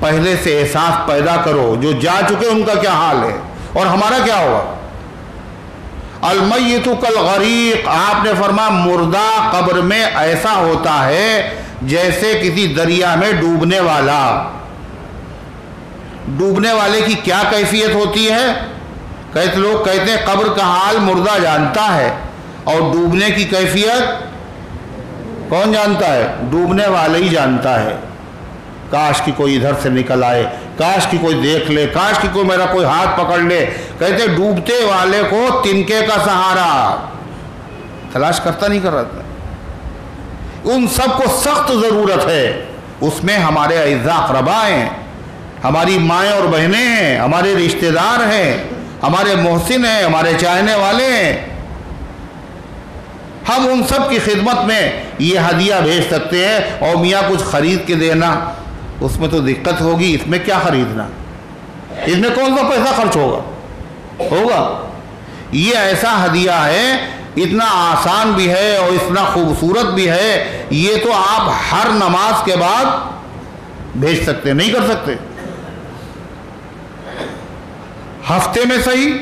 [SPEAKER 2] پہلے سے احساس پیدا کرو جو جا چکے ان کا کیا حال ہے اور ہمارا کیا ہوگا۔ المیت کالغریق، آپ نے فرمایا مردہ قبر میں ایسا ہوتا ہے جیسے کسی دریا میں ڈوبنے والا۔ ڈوبنے والے کی کیا کیفیت ہوتی ہے؟ کہتے لوگ کہتے ہیں قبر کا حال مردہ جانتا ہے، اور ڈوبنے کی کیفیت کون جانتا ہے؟ ڈوبنے والا ہی جانتا ہے۔ کاش کی کوئی ادھر سے نکل آئے، کاش کی کوئی دیکھ لے، کاش کی کوئی میرا کوئی ہاتھ پکڑ لے۔ کہتے ڈوبتے والے کو تنکے کا سہارا تلاش کرتا نہیں کر رہا تھا۔ ان سب کو سخت ضرورت ہے، اس میں ہمارے اعزاء اقرباء ہیں، ہماری مائیں اور بہنیں ہیں، ہمارے رشتہ دار ہیں، ہمارے محسن ہیں، ہمارے چاہنے والے ہیں۔ ہم ان سب کی خدمت میں یہ ہدیہ بھیج سکتے ہیں، اور میاں کچھ خرید کے دینا اس میں تو دقت ہوگی، اس میں کیا خریدنا، اس میں کون سا پیسہ خرچ ہوگا۔ یہ ایسا ہدیہ ہے، اتنا آسان بھی ہے اور اتنا خوبصورت بھی ہے، یہ تو آپ ہر نماز کے بعد بھیج سکتے، نہیں کر سکتے؟ ہفتے میں صحیح،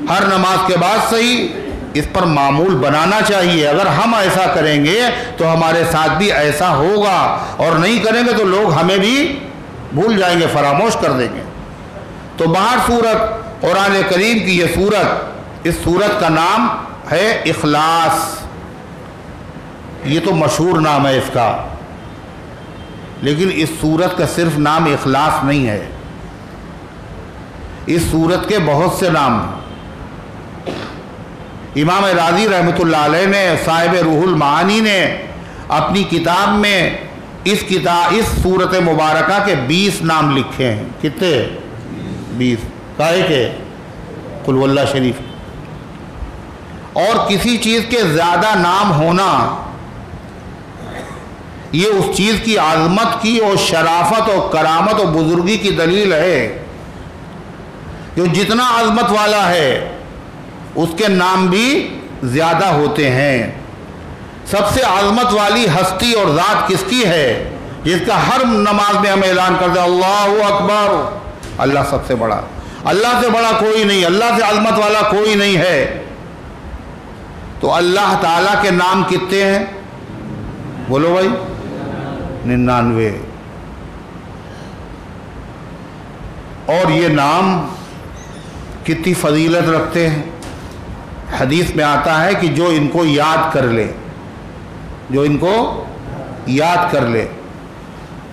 [SPEAKER 2] ہر نماز کے بعد صحیح، اس پر معمول بنانا چاہیے۔ اگر ہم ایسا کریں گے تو ہمارے ساتھ بھی ایسا ہوگا، اور نہیں کریں گے تو لوگ ہمیں بھی بھول جائیں گے، فراموش کر دیں گے۔ تو باہر سورت قرآن کریم کی یہ سورت، اس سورت کا نام ہے اخلاص۔ یہ تو مشہور نام ہے اس کا، لیکن اس سورت کا صرف نام اخلاص نہیں ہے، اس سورت کے بہت سے نام ہیں۔ امام راضی رحمۃ اللہ علیہ نے، صاحب روح المعانی نے اپنی کتاب میں اس سورت مبارکہ کے 20 نام لکھے ہیں۔ کتنے؟ 20۔ کاہے کے؟ قل واللہ شریف۔ اور کسی چیز کے زیادہ نام ہونا یہ اس چیز کی عظمت کی اور شرافت اور کرامت اور بزرگی کی دلیل ہے۔ جو جتنا عظمت والا ہے اس کے نام بھی زیادہ ہوتے ہیں۔ سب سے عظمت والی ہستی اور ذات کس کی ہے؟ جس کا ہر نماز میں ہم اعلان کرتے ہیں اللہ اکبر، اللہ سب سے بڑا، اللہ سے بڑا کوئی نہیں، اللہ سے عظمت والا کوئی نہیں ہے۔ تو اللہ تعالیٰ کے نام کتنے ہیں؟ بولو بھائی، 99۔ اور یہ نام کتنی فضیلت رکھتے ہیں۔ حدیث میں آتا ہے کہ جو ان کو یاد کر لے، جو ان کو یاد کر لے،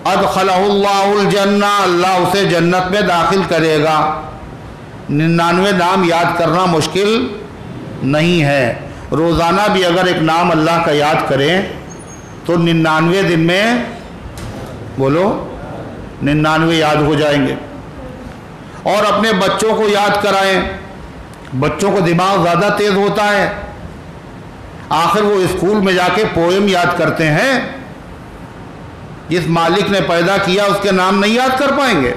[SPEAKER 2] ادخلہ اللہ الجنہ، اللہ اسے جنت میں داخل کرے گا۔ 99 نام یاد کرنا مشکل نہیں ہے۔ روزانہ بھی اگر ایک نام اللہ کا یاد کریں تو 99 دن میں، بولو، 99 یاد ہو جائیں گے۔ اور اپنے بچوں کو یاد کرائیں، بچوں کو دماغ زیادہ تیز ہوتا ہے، آخر وہ اسکول میں جا کے پوئم یاد کرتے ہیں، جس مالک نے پیدا کیا اس کے نام نہیں یاد کر پائیں گے۔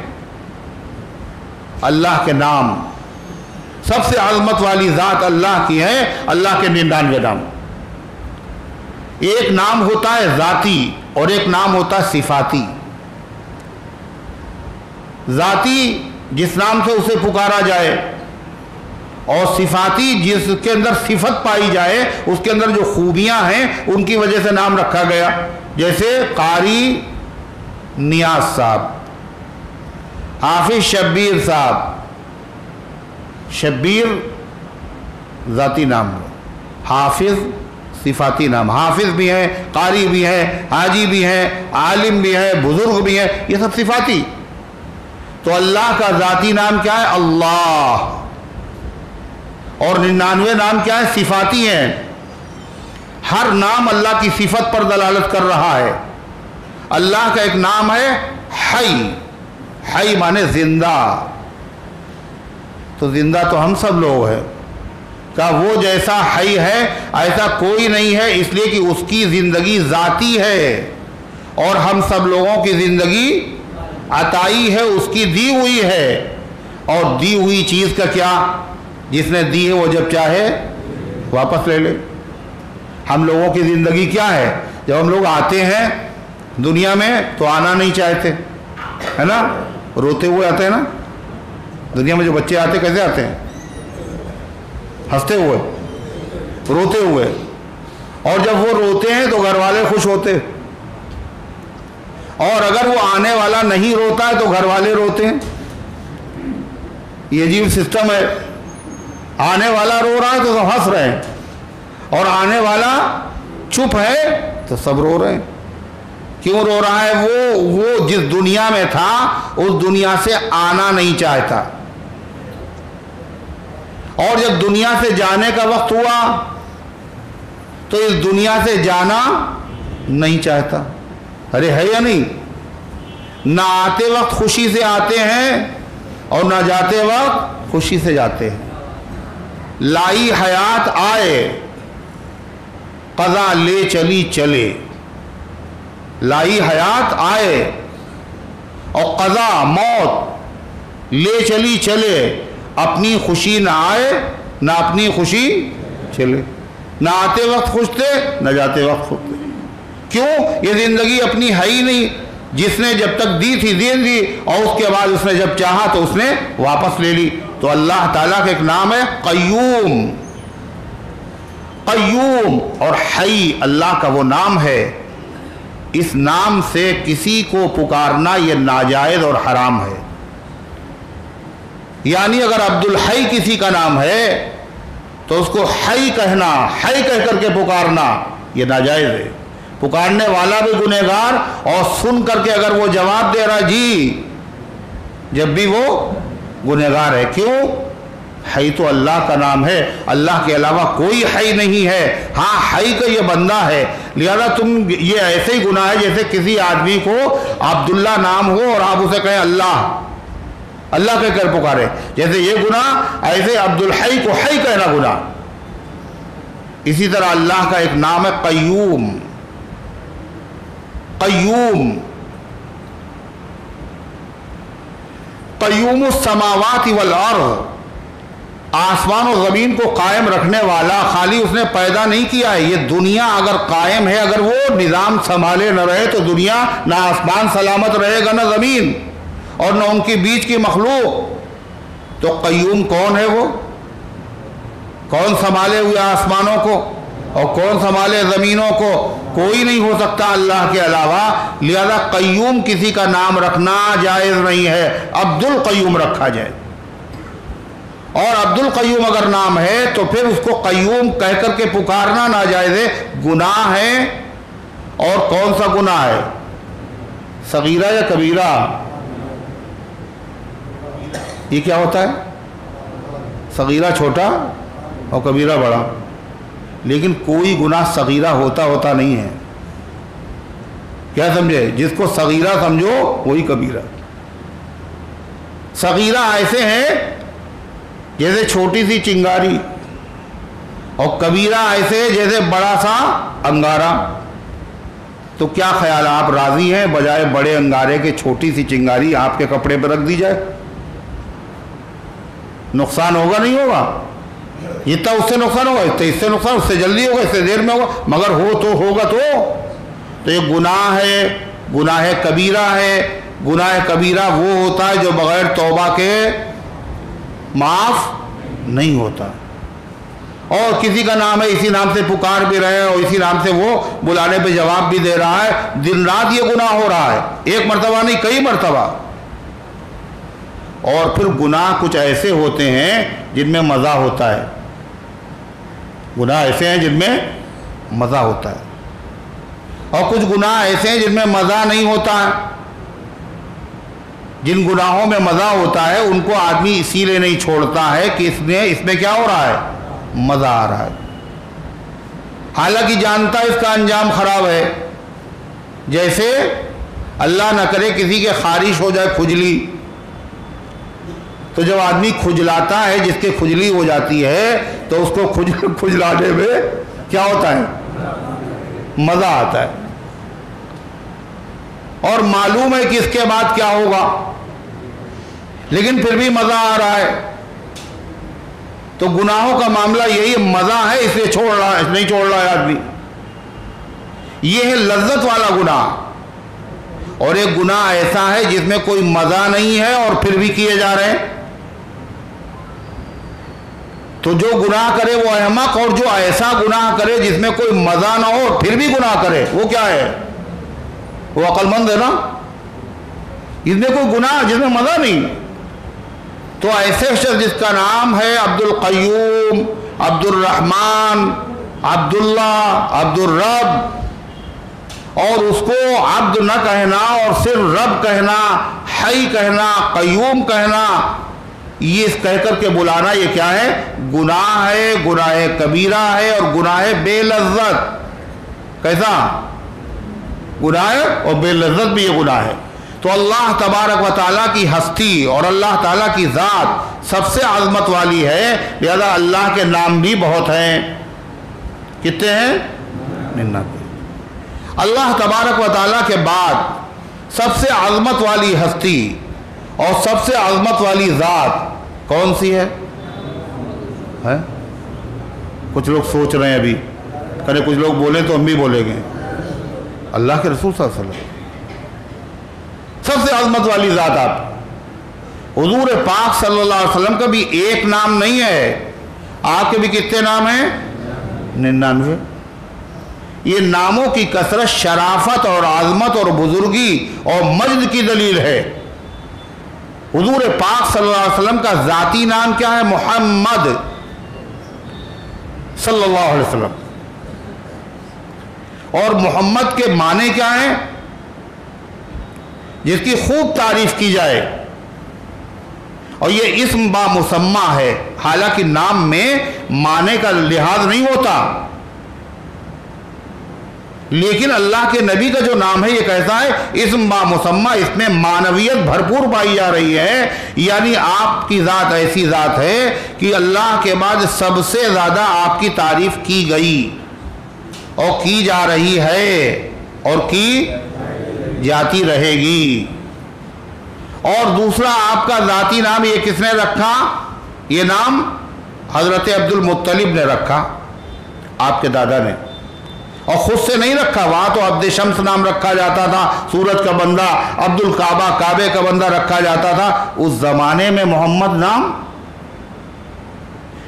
[SPEAKER 2] اللہ کے نام، سب سے عظمت والی ذات اللہ کی ہے، اللہ کے 99 نام۔ ایک نام ہوتا ہے ذاتی اور ایک نام ہوتا ہے صفاتی۔ ذاتی جس نام سے اسے پکارا جائے، اور صفاتی جس کے اندر صفت پائی جائے، اس کے اندر جو خوبیاں ہیں ان کی وجہ سے نام رکھا گیا۔ جیسے قاری نیاز صاحب، حافظ شبیر صاحب۔ شبیر ذاتی نام ہے، حافظ صفاتی نام۔ حافظ بھی ہے، قاری بھی ہے، حاجی بھی ہے، عالم بھی ہے، بزرگ بھی ہے، یہ سب صفاتی۔ تو اللہ کا ذاتی نام کیا ہے؟ اللہ۔ اور 99 نام کیا ہے؟ صفاتی ہیں۔ ہر نام اللہ کی صفت پر دلالت کر رہا ہے۔ اللہ کا ایک نام ہے حی، حی مانے زندہ، تو زندہ تو ہم سب لوگ ہیں۔ کہ وہ جیسا حی ہے ایسا کوئی نہیں ہے، اس لیے کہ اس کی زندگی ذاتی ہے، اور ہم سب لوگوں کی زندگی عطائی ہے، اس کی دی ہوئی ہے۔ اور دی ہوئی چیز کا کیا؟ جس نے دی ہے وہ جب چاہے واپس لے لے۔ ہم لوگوں کی زندگی کیا ہے؟ جب ہم لوگ آتے ہیں دنیا میں تو آنا نہیں چاہتے، ہے نا، روتے ہوئے آتے ہیں نا، دنیا میں جو بچے آتے کیسے آتے ہیں؟ ہنستے ہوئے، روتے ہوئے، اور جب وہ روتے ہیں تو گھر والے خوش ہوتے، اور اگر وہ آنے والا نہیں روتا ہے تو گھر والے روتے ہیں۔ یہ عجیب سسٹم ہے، آنے والا رو رہا ہے تو سب ہنس رہے ہیں، اور آنے والا چپ ہے تو سب رو رہے ہیں۔ کیوں رو رہا ہے؟ وہ جس دنیا میں تھا اس دنیا سے آنا نہیں چاہتا، اور جب دنیا سے جانے کا وقت ہوا تو اس دنیا سے جانا نہیں چاہتا۔ ارے ہے یا نہیں؟ نہ آتے وقت خوشی سے آتے ہیں اور نہ جاتے وقت خوشی سے جاتے ہیں۔ لائی حیات آئے، قضا لے چلی چلے۔ لائی حیات آئے اور قضا موت لے چلی چلے، اپنی خوشی نہ آئے نہ اپنی خوشی چلے۔ نہ آتے وقت خوش تھے نہ جاتے وقت خوش تھے۔ کیوں؟ یہ زندگی اپنی ہے ہی نہیں، جس نے جب تک دی تھی دے دی، اور اس کے بعد اس نے جب چاہا تو اس نے واپس لے لی۔ تو اللہ تعالیٰ کا ایک نام ہے قیوم، قیوم، اور حی اللہ کا وہ نام ہے۔ اس نام سے کسی کو پکارنا یہ ناجائز اور حرام ہے۔ یعنی اگر عبد الحی کسی کا نام ہے تو اس کو حی کہنا، حی کہہ کر کے پکارنا یہ ناجائز ہے۔ پکارنے والا بھی گنہگار، اور سن کر کے اگر وہ جواب دے رہا جی، جب بھی وہ گنہگار ہے۔ کیوں؟ حی تو اللہ کا نام ہے، اللہ کے علاوہ کوئی حی نہیں ہے۔ ہاں حی کا یہ بندہ ہے، لہذا تم یہ ایسے ہی گناہ ہے جیسے کسی آدمی کو عبداللہ نام ہو اور آپ اسے کہیں اللہ، اللہ کہہ کر پکارے، جیسے یہ گناہ، ایسے عبد الحی کو حی کہنا گناہ۔ اسی طرح اللہ کا ایک نام ہے قیوم، قیوم، قیوم السماوات والارض، آسمان و زمین کو قائم رکھنے والا۔ خالی اس نے پیدا نہیں کیا ہے، یہ دنیا اگر قائم ہے، اگر وہ نظام سنبھالے نہ رہے تو دنیا، نہ آسمان سلامت رہے گا نہ زمین، اور نہ ان کے بیچ کی مخلوق۔ تو قیوم کون ہے؟ وہ کون سنبھالے ہوئے آسمانوں کو اور کون سنبھالے زمینوں کو؟ کوئی نہیں ہو سکتا اللہ کے علاوہ، لہذا قیوم کسی کا نام رکھنا جائز نہیں ہے، عبد القیوم رکھا جائے۔ اور عبد القیوم اگر نام ہے تو پھر اس کو قیوم کہہ کر کے پکارنا ناجائز ہے، گناہ ہے۔ اور کون سا گناہ ہے؟ صغیرہ یا کبیرہ؟ یہ کیا ہوتا ہے؟ صغیرہ چھوٹا اور کبیرہ بڑا، لیکن کوئی گناہ صغیرہ ہوتا نہیں ہے۔ کیا سمجھے؟ جس کو صغیرہ سمجھو وہی کبیرہ۔ صغیرہ ایسے ہیں جیسے چھوٹی سی چنگاری، اور کبیرہ ایسے جیسے بڑا سا انگارہ۔ تو کیا خیال ہے، آپ راضی ہیں بجائے بڑے انگارے کے چھوٹی سی چنگاری آپ کے کپڑے پہ رکھ دی جائے؟ نقصان ہوگا نہیں ہوگا؟ جتنا اس سے نقصان ہوگا اس سے نقصان، اس سے جلدی ہوگا، اس سے دیر میں ہوگا، مگر ہوگا تو یہ گناہ ہے، گناہ کبیرہ ہے۔ گناہ کبیرہ وہ ہوتا ہے جو بغیر توبہ کے معاف نہیں ہوتا۔ اور کسی کا نام ہے، اسی نام سے پکار بھی رہے ہیں اور اسی نام سے وہ بلانے پہ جواب بھی دے رہا ہے، دن رات یہ گناہ ہو رہا ہے، ایک مرتبہ نہیں کئی مرتبہ۔ اور پھر گناہ کچھ ایسے ہوتے ہیں جن میں مزہ ہوتا ہے، گناہ ایسے ہیں جن میں مزہ ہوتا ہے، اور کچھ گناہ ایسے ہیں جن میں مزہ نہیں ہوتا ہے۔ جن گناہوں میں مزہ ہوتا ہے ان کو آدمی اسی لیے نہیں چھوڑتا ہے کہ اس میں کیا ہو رہا ہے، مزہ آ رہا ہے، حالانکہ جانتا ہے اس کا انجام خراب ہے۔ جیسے اللہ نہ کرے کسی کے خارش ہو جائے، کھجلی، تو جب آدمی کھجلاتا ہے، جس کے کھجلی ہو جاتی ہے تو اس کو کھجلانے میں کیا ہوتا ہے، مزہ آتا ہے، اور معلوم ہے کہ اس کے بعد کیا ہوگا، لیکن پھر بھی مزہ آ رہا ہے۔ تو گناہوں کا معاملہ یہی مزہ ہے، اس لیے نہیں چھوڑ رہا ہے آدمی۔ یہ ہے لذت والا گناہ، اور ایک گناہ ایسا ہے جس میں کوئی مزہ نہیں ہے اور پھر بھی کیے جا رہے ہیں. تو جو گناہ کرے وہ احمق، اور جو ایسا گناہ کرے جس میں کوئی مزہ نہ ہو اور پھر بھی گناہ کرے وہ کیا ہے؟ وہ عقل مند ہے نا. اس میں کوئی گناہ جس میں مزہ نہیں. تو ایسے شخص جس کا نام ہے عبد القیوم، عبد الرحمن، عبداللہ، عبد الرب، اور اس کو عبد نہ کہنا اور صرف رب کہنا، حی کہنا، قیوم کہنا، یہ اس کہہ کر کے بلانا، یہ کیا ہے؟ گناہ ہے، گناہ کبیرہ ہے اور گناہ بے لذت. کیسا گناہ ہے؟ اور بے لذت بھی یہ گناہ ہے. تو اللہ تبارک و تعالیٰ کی ہستی اور اللہ تعالیٰ کی ذات سب سے عظمت والی ہے، لہذا اللہ کے نام بھی بہت ہیں. کتنے ہیں؟ 99. اللہ تبارک و تعالیٰ کے بعد سب سے عظمت والی ہستی اور سب سے عظمت والی ذات کون سی ہے؟ کچھ لوگ سوچ رہے ہیں ابھی، کرے کچھ لوگ بولیں تو ہم بھی بولیں گے. اللہ کے رسول صلی اللہ علیہ وسلم سب سے عظمت والی ذات. آپ حضور پاک صلی اللہ علیہ وسلم کا بھی ایک نام نہیں ہے، آپ کے بھی کتنے نام ہیں؟ 99. یہ ناموں کی کثرت شرافت اور عظمت اور بزرگی اور مجد کی دلیل ہے. حضور پاک صلی اللہ علیہ وسلم کا ذاتی نام کیا ہے؟ محمد صلی اللہ علیہ وسلم. اور محمد کے معنی کیا ہیں؟ جس کی خوب تعریف کی جائے. اور یہ اسم با مسمہ ہے، حالانکہ نام میں معنی کا لحاظ نہیں ہوتا، لیکن اللہ کے نبی کا جو نام ہے یہ کیسا ہے؟ اسم با مسمہ. اس میں معنویت بھرپور پائی جا رہی ہے. یعنی آپ کی ذات ایسی ذات ہے کہ اللہ کے بعد سب سے زیادہ آپ کی تعریف کی گئی اور کی جا رہی ہے اور کی جاتی رہے گی. اور دوسرا آپ کا ذاتی نام یہ کس نے رکھا؟ یہ نام حضرت عبد المطلب نے رکھا، آپ کے دادا نے، اور خود سے نہیں رکھا. وہاں تو عبد شمس نام رکھا جاتا تھا، سورج کا بندہ، عبد الکعبہ، کعبے کا بندہ رکھا جاتا تھا. اس زمانے میں محمد نام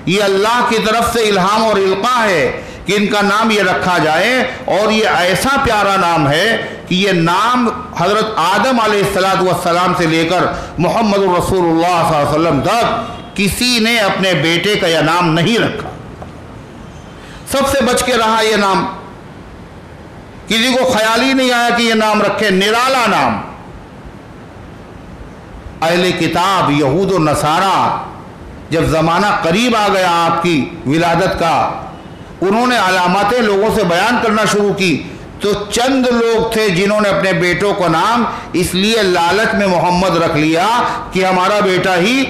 [SPEAKER 2] یہ اللہ کی طرف سے الہام اور القاء ہے کہ ان کا نام یہ رکھا جائے. اور یہ ایسا پیارا نام ہے کہ یہ نام حضرت آدم علیہ السلام سے لے کر محمد رسول اللہ صلی اللہ علیہ وسلم تک کسی نے اپنے بیٹے کا یہ نام نہیں رکھا. سب سے بچ کے رہا یہ نام. کسی کو خیال ہی نہیں آیا کہ یہ نام رکھے. نرالا نام. اہل کتاب یہود و نصارہ جب زمانہ قریب آ گیا آپ کی ولادت کا، انہوں نے علاماتیں لوگوں سے بیان کرنا شروع کی. تو چند لوگ تھے جنہوں نے اپنے بیٹوں کو نام اس لیے لالچ میں محمد رکھ لیا کہ ہمارا بیٹا ہی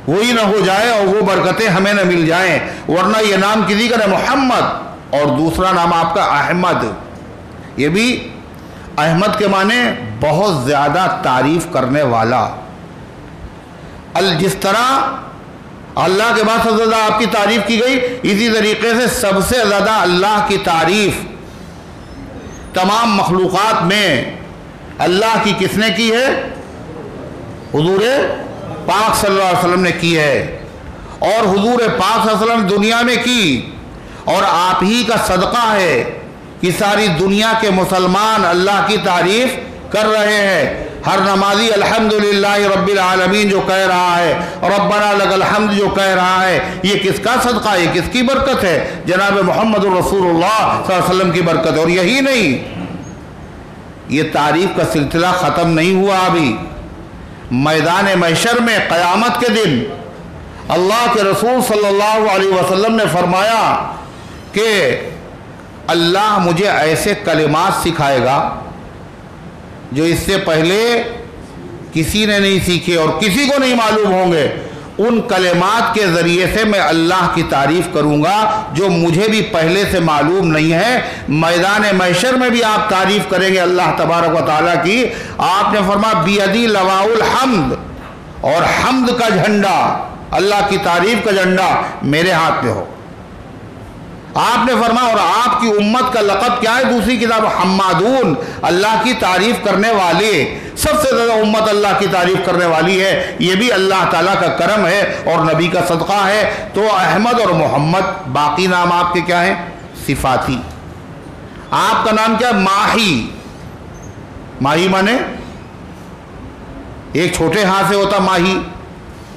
[SPEAKER 2] وہی نہ ہو جائے اور وہ برکتیں ہمیں نہ مل جائیں، ورنہ یہ نام کسی کا نہ محمد. اور دوسرا نام آپ کا احمد. یہ بھی احمد کے معنی بہت زیادہ تعریف کرنے والا. جس طرح اللہ کے بعد سب سے زیادہ آپ کی تعریف کی گئی، اسی طریقے سے سب سے زیادہ اللہ کی تعریف تمام مخلوقات میں اللہ کی کس نے کی ہے؟ حضور پاک صلی اللہ علیہ وسلم نے کی ہے. اور حضور پاک صلی اللہ علیہ وسلم دنیا میں کی، اور آپ ہی کا صدقہ ہے کہ ساری دنیا کے مسلمان اللہ کی تعریف کر رہے ہیں. ہر نمازی الحمدللہ رب العالمین جو کہہ رہا ہے، ربنا لک الحمد جو کہہ رہا ہے، یہ کس کا صدقہ ہے؟ یہ کس کی برکت ہے؟ جناب محمد رسول اللہ صلی اللہ علیہ وسلم کی برکت. اور یہی نہیں، یہ تعریف کا سلسلہ ختم نہیں ہوا ابھی. میدان محشر میں قیامت کے دن اللہ کے رسول صلی اللہ علیہ وسلم نے فرمایا کہ اللہ مجھے ایسے کلمات سکھائے گا جو اس سے پہلے کسی نے نہیں سیکھے اور کسی کو نہیں معلوم ہوں گے. ان کلمات کے ذریعے سے میں اللہ کی تعریف کروں گا جو مجھے بھی پہلے سے معلوم نہیں ہے. میدان محشر میں بھی آپ تعریف کریں گے اللہ تبارک و تعالیٰ کی. آپ نے فرمایا بیدی لواء الحمد، اور حمد کا جھنڈا، اللہ کی تعریف کا جھنڈا میرے ہاتھ میں ہو. آپ نے فرمایا اور آپ کی امت کا لقب کیا ہے؟ دوسری کتاب حمادون، اللہ کی تعریف کرنے والے. سب سے زیادہ امت اللہ کی تعریف کرنے والی ہے. یہ بھی اللہ تعالیٰ کا کرم ہے اور نبی کا صدقہ ہے. تو احمد اور محمد، باقی نام آپ کے کیا ہیں؟ صفاتی. آپ کا نام کیا؟ ماہی. ماہی مانے ایک چھوٹے ہاں سے ہوتا ماہی،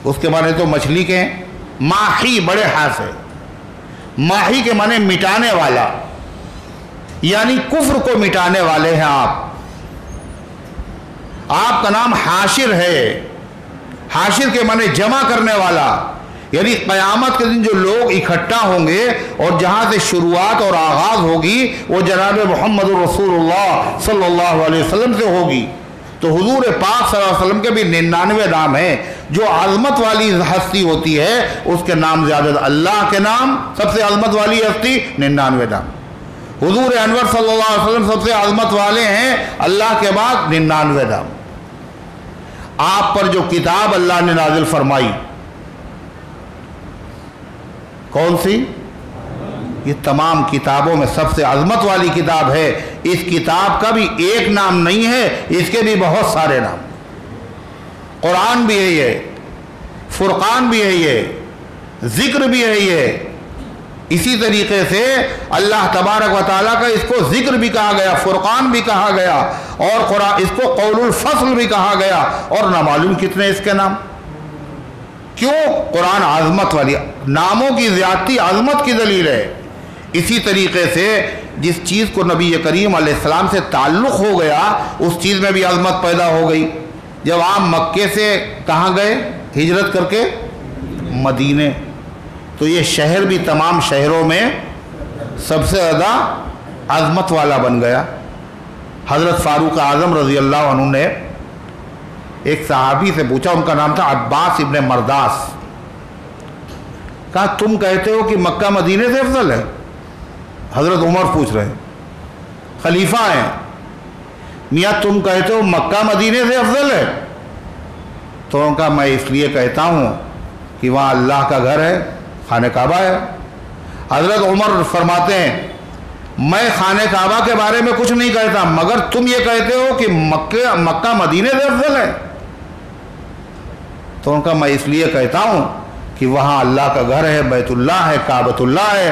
[SPEAKER 2] اس کے معنی تو مچھلی کے ہیں. ماہی بڑے ہاں سے. ماہی کے معنی مٹانے والا، یعنی کفر کو مٹانے والے ہیں آپ. آپ کا نام حاشر ہے. حاشر کے معنی جمع کرنے والا، یعنی قیامت کے دن جو لوگ اکٹھا ہوں گے اور جہاں سے شروعات اور آغاز ہوگی وہ جناب محمد رسول اللہ صلی اللہ علیہ وسلم سے ہوگی. تو حضور پاک صلی اللہ علیہ وسلم کے بھی 99 نام ہیں. جو عظمت والی ہستی ہوتی ہے اس کے نام زیادہ. اللہ کے نام سب سے عظمت والی ہستی 99 نام. حضور انور صلی اللہ علیہ وسلم سب سے عظمت والے ہیں، اللہ کے بعد 99 نام. آپ پر جو کتاب اللہ نے نازل فرمائی کون سی؟ یہ تمام کتابوں میں سب سے عظمت والی کتاب ہے. اس کتاب کا بھی ایک نام نہیں ہے، اس کے بھی بہت سارے نام. قرآن بھی ہے یہ، فرقان بھی ہے یہ، ذکر بھی ہے یہ. اسی طریقے سے اللہ تبارک و تعالیٰ کا اس کو ذکر بھی کہا گیا، فرقان بھی کہا گیا، اور قرآن اس کو قول الفصل بھی کہا گیا، اور نہ معلوم کتنے اس کے نام. کیوں؟ قرآن عظمت والی، ناموں کی زیادتی عظمت کی دلیل ہے. اسی طریقے سے جس چیز کو نبی کریم علیہ السلام سے تعلق ہو گیا اس چیز میں بھی عظمت پیدا ہو گئی. جب آپ مکے سے کہاں گئے ہجرت کر کے؟ مدینے. تو یہ شہر بھی تمام شہروں میں سب سے زیادہ عظمت والا بن گیا. حضرت فاروق اعظم رضی اللہ عنہ نے ایک صحابی سے پوچھا، ان کا نام تھا عباس ابن مرداس. کہا تم کہتے ہو کہ مکہ مدینے سے افضل ہے؟ حضرت عمر پوچھ رہے ہیں، خلیفہ ہیں. میاں تم کہتے ہو مکہ مدینے سے افضل ہے؟ تو ان کا میں اس لیے کہتا ہوں کہ وہاں اللہ کا گھر ہے، خانہ کعبہ ہے. حضرت عمر فرماتے ہیں میں خانہ کعبہ کے بارے میں کچھ نہیں کہتا، مگر تم یہ کہتے ہو کہ مکہ مدینے سے افضل ہے. تو ان کا میں اس لیے کہتا ہوں کہ وہاں اللہ کا گھر ہے، بیت اللہ ہے، کعبۃ اللہ ہے.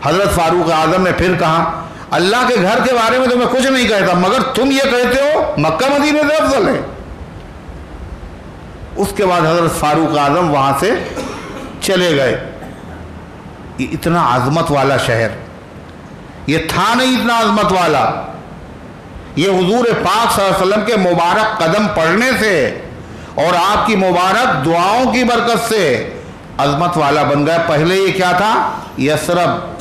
[SPEAKER 2] حضرت فاروق اعظم نے پھر کہا اللہ کے گھر کے بارے میں تو میں کچھ نہیں کہتا، مگر تم یہ کہتے ہو مکہ مدینے سے افضل ہے. اس کے بعد حضرت فاروق اعظم وہاں سے چلے گئے. یہ اتنا عظمت والا شہر یہ تھا نہیں، اتنا عظمت والا. یہ حضور پاک صلی اللہ علیہ وسلم کے مبارک قدم پڑھنے سے اور آپ کی مبارک دعاؤں کی برکت سے عظمت والا بن گیا. پہلے یہ کیا تھا؟ یثرب.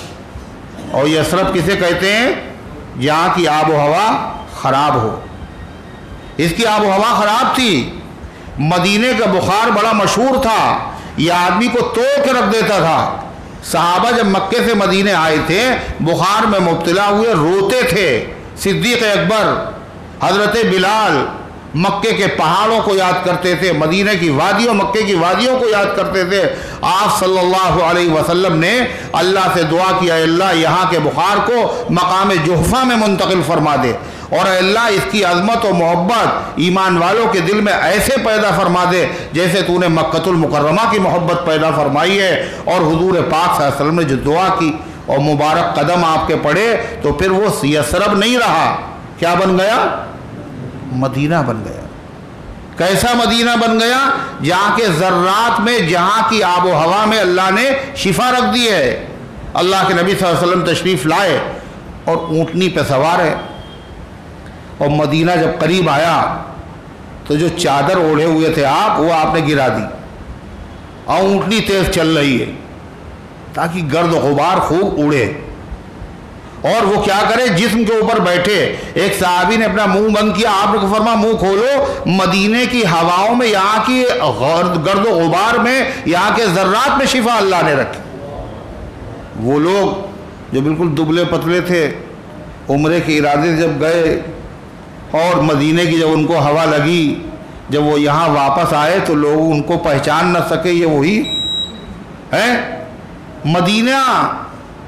[SPEAKER 2] اور یثرب کسے کہتے ہیں؟ جہاں کی آب و ہوا خراب ہو. اس کی آب و ہوا خراب تھی. مدینے کا بخار بڑا مشہور تھا، یہ آدمی کو توڑ کے رکھ دیتا تھا. صحابہ جب مکے سے مدینے آئے تھے بخار میں مبتلا ہوئے روتے تھے. صدیق اکبر، حضرت بلال مکے کے پہاڑوں کو یاد کرتے تھے، مدینے کی وادیوں، مکے کی وادیوں کو یاد کرتے تھے. آپ صلی اللہ علیہ وسلم نے اللہ سے دعا کیا، اے اللہ یہاں کے بخار کو مقام جحفہ میں منتقل فرما دے، اور اے اللہ اس کی عظمت و محبت ایمان والوں کے دل میں ایسے پیدا فرما دے جیسے تو نے مکۃ المکرمہ کی محبت پیدا فرمائی ہے. اور حضور پاک صلی اللہ علیہ وسلم نے جو دعا کی اور مبارک قدم آپ کے پڑے تو پھر وہ یثرب نہیں رہا. کیا بن گیا؟ مدینہ بن گیا. کیسا مدینہ بن گیا؟ جہاں کے ذرات میں، جہاں کی آب و ہوا میں اللہ نے شفا رکھ دی ہے. اللہ کے نبی صلی اللہ علیہ وسلم تشریف لائے اور اونٹنی پہ سوار ہے، اور مدینہ جب قریب آیا تو جو چادر اوڑھے ہوئے تھے آپ، وہ آپ نے گرا دی، اور اونٹنی تیز چل رہی ہے تاکہ گرد و غبار خوب اڑے. اور وہ کیا کرے؟ جسم کے اوپر بیٹھے. ایک صحابی نے اپنا منہ بند کیا، آپ نے فرمایا منہ کھولو. مدینے کی ہواؤں میں، یہاں کی گرد و غبار میں، یہاں کے ذرات میں شفا اللہ نے رکھی. وہ لوگ جو بالکل دبلے پتلے تھے عمرے کے ارادے سے جب گئے اور مدینے کی جب ان کو ہوا لگی، جب وہ یہاں واپس آئے تو لوگ ان کو پہچان نہ سکے، یہ وہی ہے مدینہ.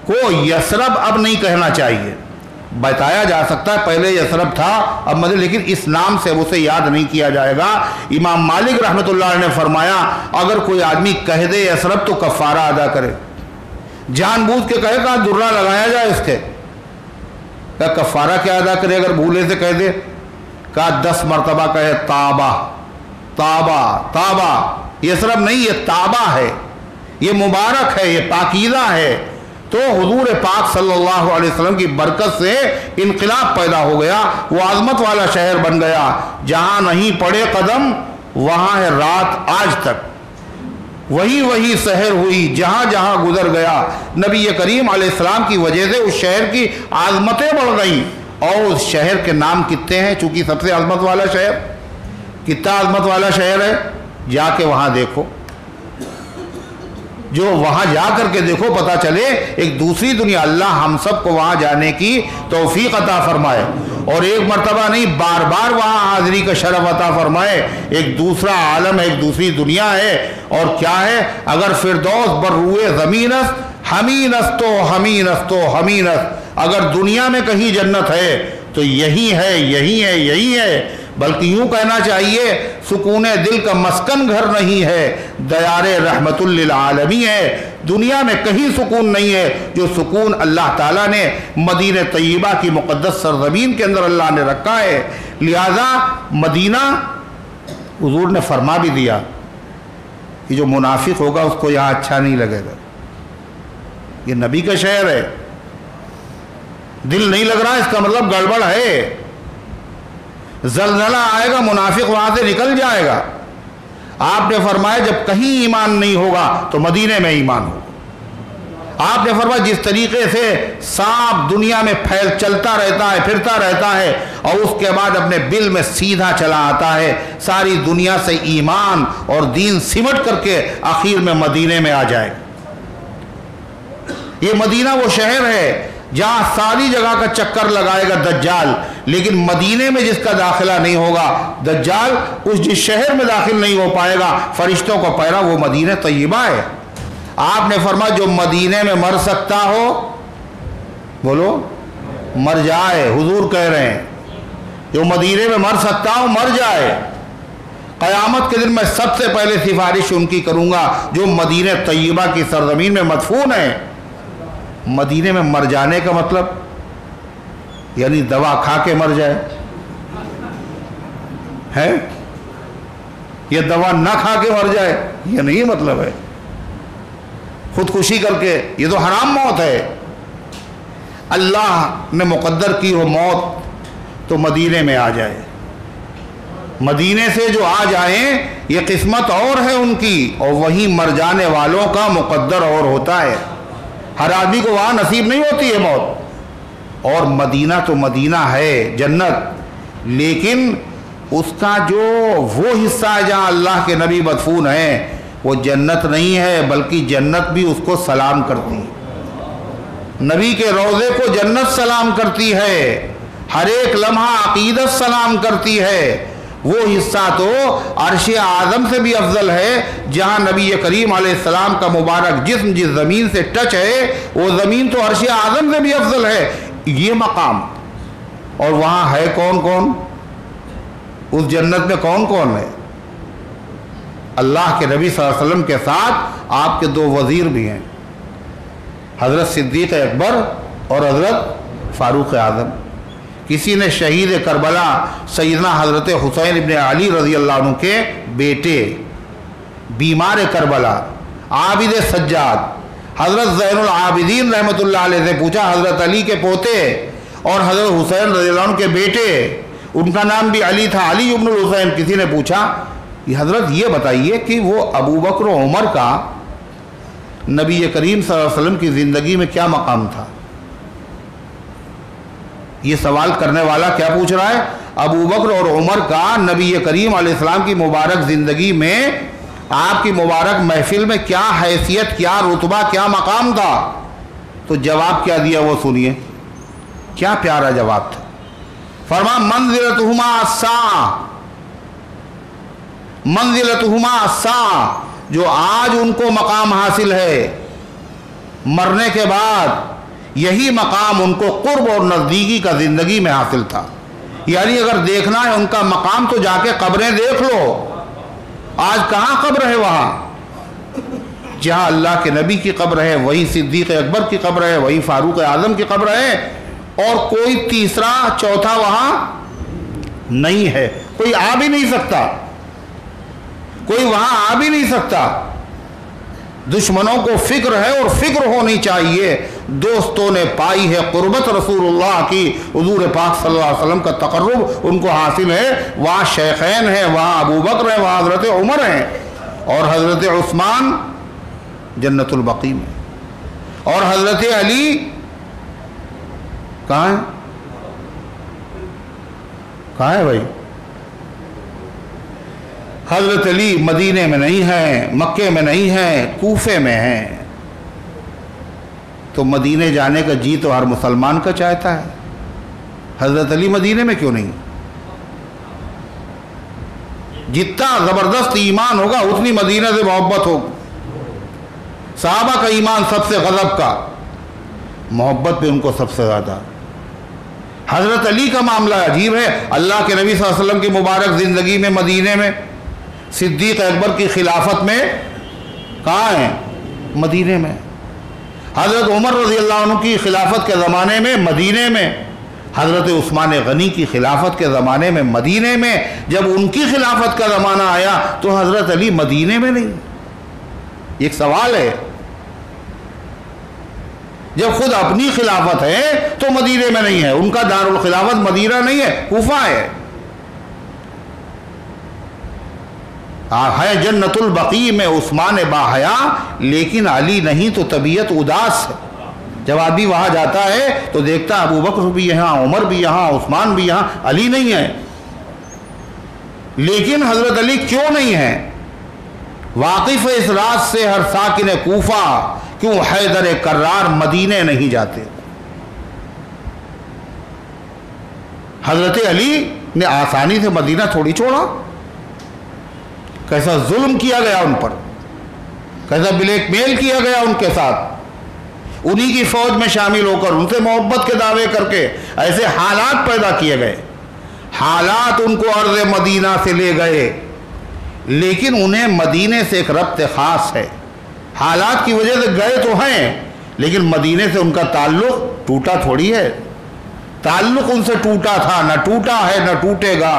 [SPEAKER 2] کو یثرب اب نہیں کہنا چاہیے. بتایا جا سکتا ہے پہلے یثرب تھا اب مدینہ، لیکن اس نام سے اسے یاد نہیں کیا جائے گا. امام مالک رحمۃ اللہ علیہ نے فرمایا اگر کوئی آدمی کہہ دے یثرب تو کفارہ ادا کرے. جان بوجھ کے کہے کہا درہ لگایا جائے اس کے، کہا کفارہ کیا ادا کرے اگر بھولے سے کہہ دے؟ کہا 10 مرتبہ کہے تابہ تابہ تابہ. یثرب نہیں، یہ تابہ ہے، یہ مبارک ہے، یہ پاکیزہ ہے. تو حضور پاک صلی اللہ علیہ وسلم کی برکت سے انقلاب پیدا ہو گیا، وہ عظمت والا شہر بن گیا. جہاں نہیں پڑے قدم وہاں ہے رات آج تک، وہی سحر ہوئی جہاں جہاں گزر گیا. نبی کریم علیہ السلام کی وجہ سے اس شہر کی عظمتیں بڑھ گئیں. اور اس شہر کے نام کتنے ہیں؟ چونکہ سب سے عظمت والا شہر، کتنا عظمت والا شہر ہے، جا کے وہاں دیکھو. جو وہاں جا کر کے دیکھو پتہ چلے ایک دوسری دنیا. اللہ ہم سب کو وہاں جانے کی توفیق عطا فرمائے، اور ایک مرتبہ نہیں بار بار وہاں حاضری کا شرف عطا فرمائے. ایک دوسرا عالم ہے، ایک دوسری دنیا ہے. اور کیا ہے؟ اگر فردوس بر روئے زمینست ہمینست و ہمینست و ہمینست، اگر دنیا میں کہیں جنت ہے تو یہی ہے یہی ہے یہی ہے. بلکہ یوں کہنا چاہیے سکون دل کا مسکن گھر نہیں ہے، دیار رحمت للعالمین ہے. دنیا میں کہیں سکون نہیں ہے جو سکون اللہ تعالیٰ نے مدینہ طیبہ کی مقدس سرزمین کے اندر اللہ نے رکھا ہے. لہذا مدینہ حضور نے فرما بھی دیا کہ جو منافق ہوگا اس کو یہاں اچھا نہیں لگے گا. یہ نبی کا شہر ہے، دل نہیں لگ رہا اس کا مطلب گڑبڑ ہے. زلزلہ آئے گا منافق وہاں سے نکل جائے گا. آپ نے فرمایا جب کہیں ایمان نہیں ہوگا تو مدینے میں ایمان ہوگا. آپ نے فرمایا جس طریقے سے سانپ دنیا میں پھیل چلتا رہتا ہے پھرتا رہتا ہے اور اس کے بعد اپنے بل میں سیدھا چلا آتا ہے، ساری دنیا سے ایمان اور دین سمٹ کر کے آخر میں مدینے میں آ جائے گا. یہ مدینہ وہ شہر ہے جہاں ساری جگہ کا چکر لگائے گا دجال، لیکن مدینے میں جس کا داخلہ نہیں ہوگا دجال اس جس شہر میں داخل نہیں ہو پائے گا. فرشتوں کو پیرا وہ مدینہ طیبہ ہے. آپ نے فرمایا جو مدینے میں مر سکتا ہو بولو مر جائے. حضور کہہ رہے ہیں جو مدینے میں مر سکتا ہو مر جائے. قیامت کے دن میں سب سے پہلے سفارش ان کی کروں گا جو مدینہ طیبہ کی سرزمین میں مدفون ہے. مدینے میں مر جانے کا مطلب یعنی دوا کھا کے مر جائے ہے، یہ دوا نہ کھا کے مر جائے یہ نہیں مطلب ہے. خودکشی کر کے یہ تو حرام موت ہے. اللہ نے مقدر کی ہو موت تو مدینے میں آ جائے. مدینے سے جو آ جائیں یہ قسمت اور ہے ان کی، اور وہیں مر جانے والوں کا مقدر اور ہوتا ہے. ہر آدمی کو وہاں نصیب نہیں ہوتی ہے موت. اور مدینہ تو مدینہ ہے جنت، لیکن اس کا جو وہ حصہ ہے جہاں اللہ کے نبی مدفون ہیں وہ جنت نہیں ہے، بلکہ جنت بھی اس کو سلام کرتی ہے. نبی کے روضے کو جنت سلام کرتی ہے، ہر ایک لمحہ عقیدت سلام کرتی ہے. وہ حصہ تو عرش اعظم سے بھی افضل ہے جہاں نبی کریم علیہ السلام کا مبارک جسم جس زمین سے ٹچ ہے وہ زمین تو عرش اعظم سے بھی افضل ہے. یہ مقام اور وہاں ہے کون کون؟ اس جنت میں کون کون ہے؟ اللہ کے نبی صلی اللہ علیہ وسلم کے ساتھ آپ کے 2 وزیر بھی ہیں، حضرت صدیق اکبر اور حضرت فاروق اعظم. کسی نے شہید کربلا سیدنا حضرت حسین ابن علی رضی اللہ عنہ کے بیٹے، بیمار کربلا، عابد سجاد، حضرت زین العابدین رحمۃ اللہ علیہ سے پوچھا، حضرت علی کے پوتے اور حضرت حسین رضی اللہ عنہ کے بیٹے، ان کا نام بھی علی تھا، علی ابن الحسین. کسی نے پوچھا حضرت یہ بتائیے کہ وہ ابو بکر و عمر کا نبی کریم صلی اللہ علیہ وسلم کی زندگی میں کیا مقام تھا؟ یہ سوال کرنے والا کیا پوچھ رہا ہے؟ ابو بکر اور عمر کا نبی کریم علیہ السلام کی مبارک زندگی میں، آپ کی مبارک محفل میں کیا حیثیت، کیا رتبہ، کیا مقام تھا؟ تو جواب کیا دیا وہ سنیے، کیا پیارا جواب تھا. فرما منزلتہما الساعہ، منزلتہما الساعہ، جو آج ان کو مقام حاصل ہے مرنے کے بعد یہی مقام ان کو قرب اور نزدیکی کا زندگی میں حاصل تھا. یعنی اگر دیکھنا ہے ان کا مقام تو جا کے قبریں دیکھ لو. آج کہاں قبر ہے وہاں؟ جہاں اللہ کے نبی کی قبر ہے وہی صدیق اکبر کی قبر ہے, وہی فاروق اعظم کی قبر ہے, اور کوئی تیسرا چوتھا وہاں نہیں ہے. کوئی آ بھی نہیں سکتا, کوئی وہاں آ بھی نہیں سکتا. دشمنوں کو فکر ہے اور فکر ہونی چاہیے. دوستوں نے پائی ہے قربت رسول اللہ کی, حضور پاک صلی اللہ علیہ وسلم کا تقرب ان کو حاصل ہے. وہاں شیخین ہیں, وہاں ابو بکر ہیں, وہاں حضرت عمر ہیں, اور حضرت عثمان جنت البقیع میں, اور حضرت علی کہاں ہے؟ کہاں ہے بھائی؟ حضرت علی مدینے میں نہیں ہیں, مکے میں نہیں ہیں, کوفے میں ہیں. تو مدینے جانے کا جی تو ہر مسلمان کا چاہتا ہے. حضرت علی مدینے میں کیوں نہیں؟ جتنا زبردست ایمان ہوگا اتنی مدینہ سے محبت ہوگی. صحابہ کا ایمان سب سے غضب کا, محبت بھی ان کو سب سے زیادہ. حضرت علی کا معاملہ عجیب ہے. اللہ کے نبی صلی اللہ علیہ وسلم کی مبارک زندگی میں مدینے میں, صدیق اکبر کی خلافت میں کہاں ہیں؟ مدینے میں. حضرت عمر رضی اللہ عنہ کی خلافت کے زمانے میں مدینے میں. حضرت عثمان غنی کی خلافت کے زمانے میں مدینے میں. جب ان کی خلافت کا زمانہ آیا تو حضرت علی مدینے میں نہیں. ایک سوال ہے, جب خود اپنی خلافت ہے تو مدینے میں نہیں ہے. ان کا دارالخلافت مدینہ نہیں ہے, کوفہ ہے. ہے جنت البقیع میں عثمان باحیا, لیکن علی نہیں تو طبیعت اداس ہے. جب آدمی وہاں جاتا ہے تو دیکھتا ابو بکر بھی یہاں, عمر بھی یہاں, عثمان بھی یہاں, علی نہیں ہے. لیکن حضرت علی کیوں نہیں ہے؟ واقف اس راز سے ہر ساکن کوفہ, کیوں حیدر کرار مدینے نہیں جاتے. حضرت علی نے آسانی سے مدینہ تھوڑی چھوڑا. کیسا ظلم کیا گیا ان پر, کیسا بلیک میل کیا گیا ان کے ساتھ. انہی کی فوج میں شامل ہو کر ان سے محبت کے دعوے کر کے ایسے حالات پیدا کیے گئے. حالات ان کو ارض مدینہ سے لے گئے, لیکن انہیں مدینے سے ایک ربط خاص ہے. حالات کی وجہ سے گئے تو ہیں, لیکن مدینے سے ان کا تعلق ٹوٹا تھوڑی ہے. تعلق ان سے ٹوٹا تھا, نہ ٹوٹا ہے نہ ٹوٹے گا.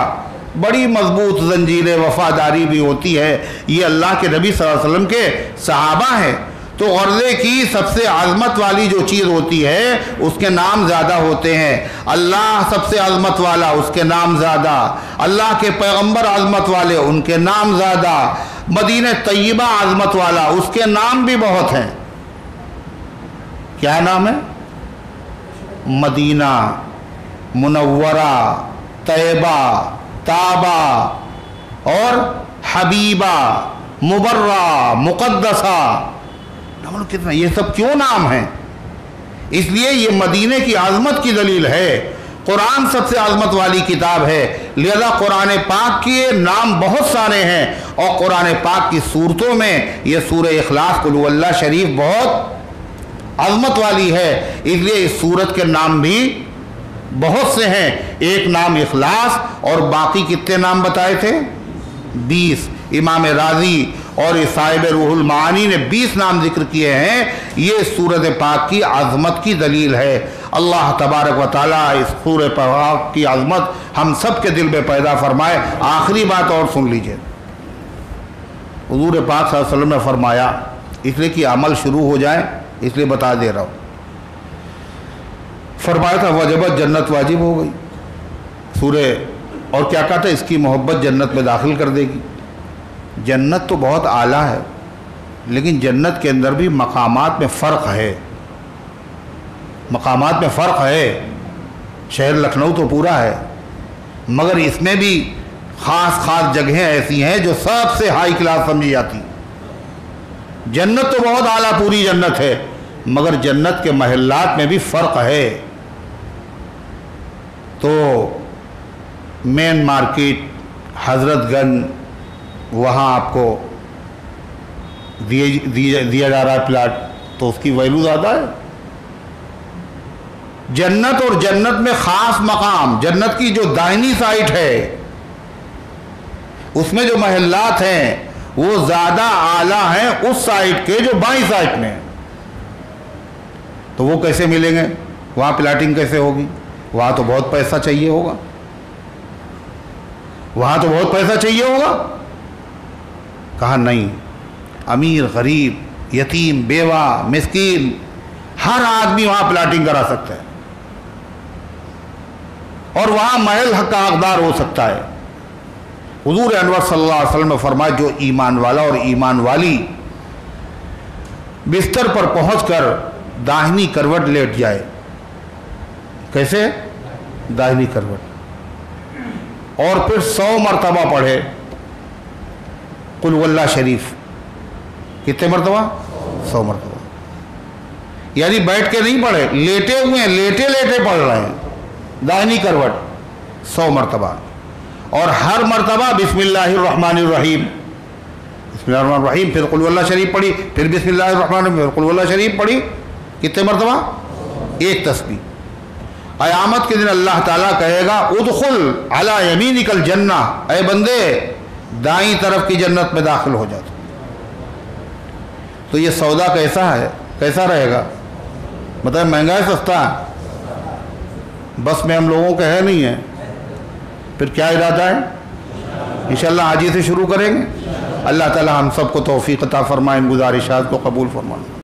[SPEAKER 2] بڑی مضبوط زنجیر وفاداری بھی ہوتی ہے. یہ اللہ کے نبی صلی اللہ علیہ وسلم کے صحابہ ہیں. تو غرضے کی سب سے عظمت والی جو چیز ہوتی ہے اس کے نام زیادہ ہوتے ہیں. اللہ سب سے عظمت والا, اس کے نام زیادہ. اللہ کے پیغمبر عظمت والے, ان کے نام زیادہ. مدینہ طیبہ عظمت والا, اس کے نام بھی بہت ہیں. کیا نام ہے؟ مدینہ, منورہ, طیبہ, تابہ اور حبیبہ, مبرہ, مقدسہ. کتنا یہ سب کیوں نام ہیں؟ اس لیے یہ مدینے کی عظمت کی دلیل ہے. قرآن سب سے عظمت والی کتاب ہے, لہذا قرآن پاک کے نام بہت سارے ہیں, اور قرآن پاک کی صورتوں میں یہ سورہ اخلاص قل هو اللہ شریف بہت عظمت والی ہے. اس لیے اس سورت کے نام بھی بہت سے ہیں. ایک نام اخلاص, اور باقی کتنے نام بتائے تھے؟ 20. امام رازی اور صاحب روح المعانی نے 20 نام ذکر کیے ہیں. یہ سورت پاک کی عظمت کی دلیل ہے. اللہ تبارک و تعالیٰ اس سورت پاک کی عظمت ہم سب کے دل میں پیدا فرمائے. آخری بات اور سن لیجئے. حضور پاک صلی اللہ علیہ وسلم نے فرمایا, اس لیے کہ عمل شروع ہو جائے اس لیے بتا دے رہا ہوں, فرمایا تھا وجبت جنت واجب ہو گئی. سورہ اور کیا کہتا ہے؟ اس کی محبت جنت میں داخل کر دے گی. جنت تو بہت اعلیٰ ہے, لیکن جنت کے اندر بھی مقامات میں فرق ہے. مقامات میں فرق ہے. شہر لکھنؤ تو پورا ہے, مگر اس میں بھی خاص خاص جگہیں ایسی ہیں جو سب سے ہائی کلاس سمجھی جاتی. جنت تو بہت اعلیٰ پوری جنت ہے, مگر جنت کے محلات میں بھی فرق ہے. تو مین مارکیٹ, حضرت گنج, وہاں آپ کو دیا جا رہا ہے پلاٹ, تو اس کی ویلو زیادہ ہے. جنت اور جنت میں خاص مقام، جنت کی جو دائنی سائٹ ہے اس میں جو محلات ہیں وہ زیادہ اعلیٰ ہیں اس سائٹ کے جو بائیں سائٹ میں ہیں۔ تو وہ کیسے ملیں گے؟ وہاں پلاٹنگ کیسے ہوگی؟ وہاں تو بہت پیسہ چاہیے ہوگا، وہاں تو بہت پیسہ چاہیے ہوگا۔ کہا نہیں، امیر غریب یتیم بیوہ مسکین ہر آدمی وہاں پلاٹنگ کرا سکتا ہے، اور وہاں محل حق کا حقدار ہو سکتا ہے۔ حضور انور صلی اللہ علیہ وسلم نے فرمایا جو ایمان والا اور ایمان والی بستر پر پہنچ کر داہنی کروٹ لیٹ جائے، کیسے؟ داہنی کروٹ، اور پھر 100 مرتبہ پڑھے قل هو اللہ شریف، کتنے مرتبہ؟ 100 مرتبہ، یعنی بیٹھ کے نہیں پڑھے، لیٹے ہوئے ہیں، لیٹے لیٹے پڑھ رہے ہیں داہنی کروٹ 100 مرتبہ، اور ہر مرتبہ بسم اللہ الرحمن الرحیم، بسم اللہ الرحمن الرحیم، پھر قل اللہ شریف پڑھی، پھر بسم اللہ الرحمن الرحیم، پھر قل اللہ شریف پڑھی، کتنے مرتبہ؟ ایک تسبیح۔ قیامت کے دن اللہ تعالیٰ کہے گا ادخل علی یمینک الجنہ، اے بندے دائیں طرف کی جنت میں داخل ہو جاتا۔ تو یہ سودا کیسا ہے؟ کیسا رہے گا؟ مطلب مہنگا ہے سستا ہے؟ بس میں ہم لوگوں کا ہے نہیں ہے، پھر کیا ارادہ ہے؟ انشاءاللہ آج ہی سے شروع کریں گے۔ اللہ تعالی ہم سب کو توفیق عطا فرمائے، ان گزارشات کو قبول فرمائے۔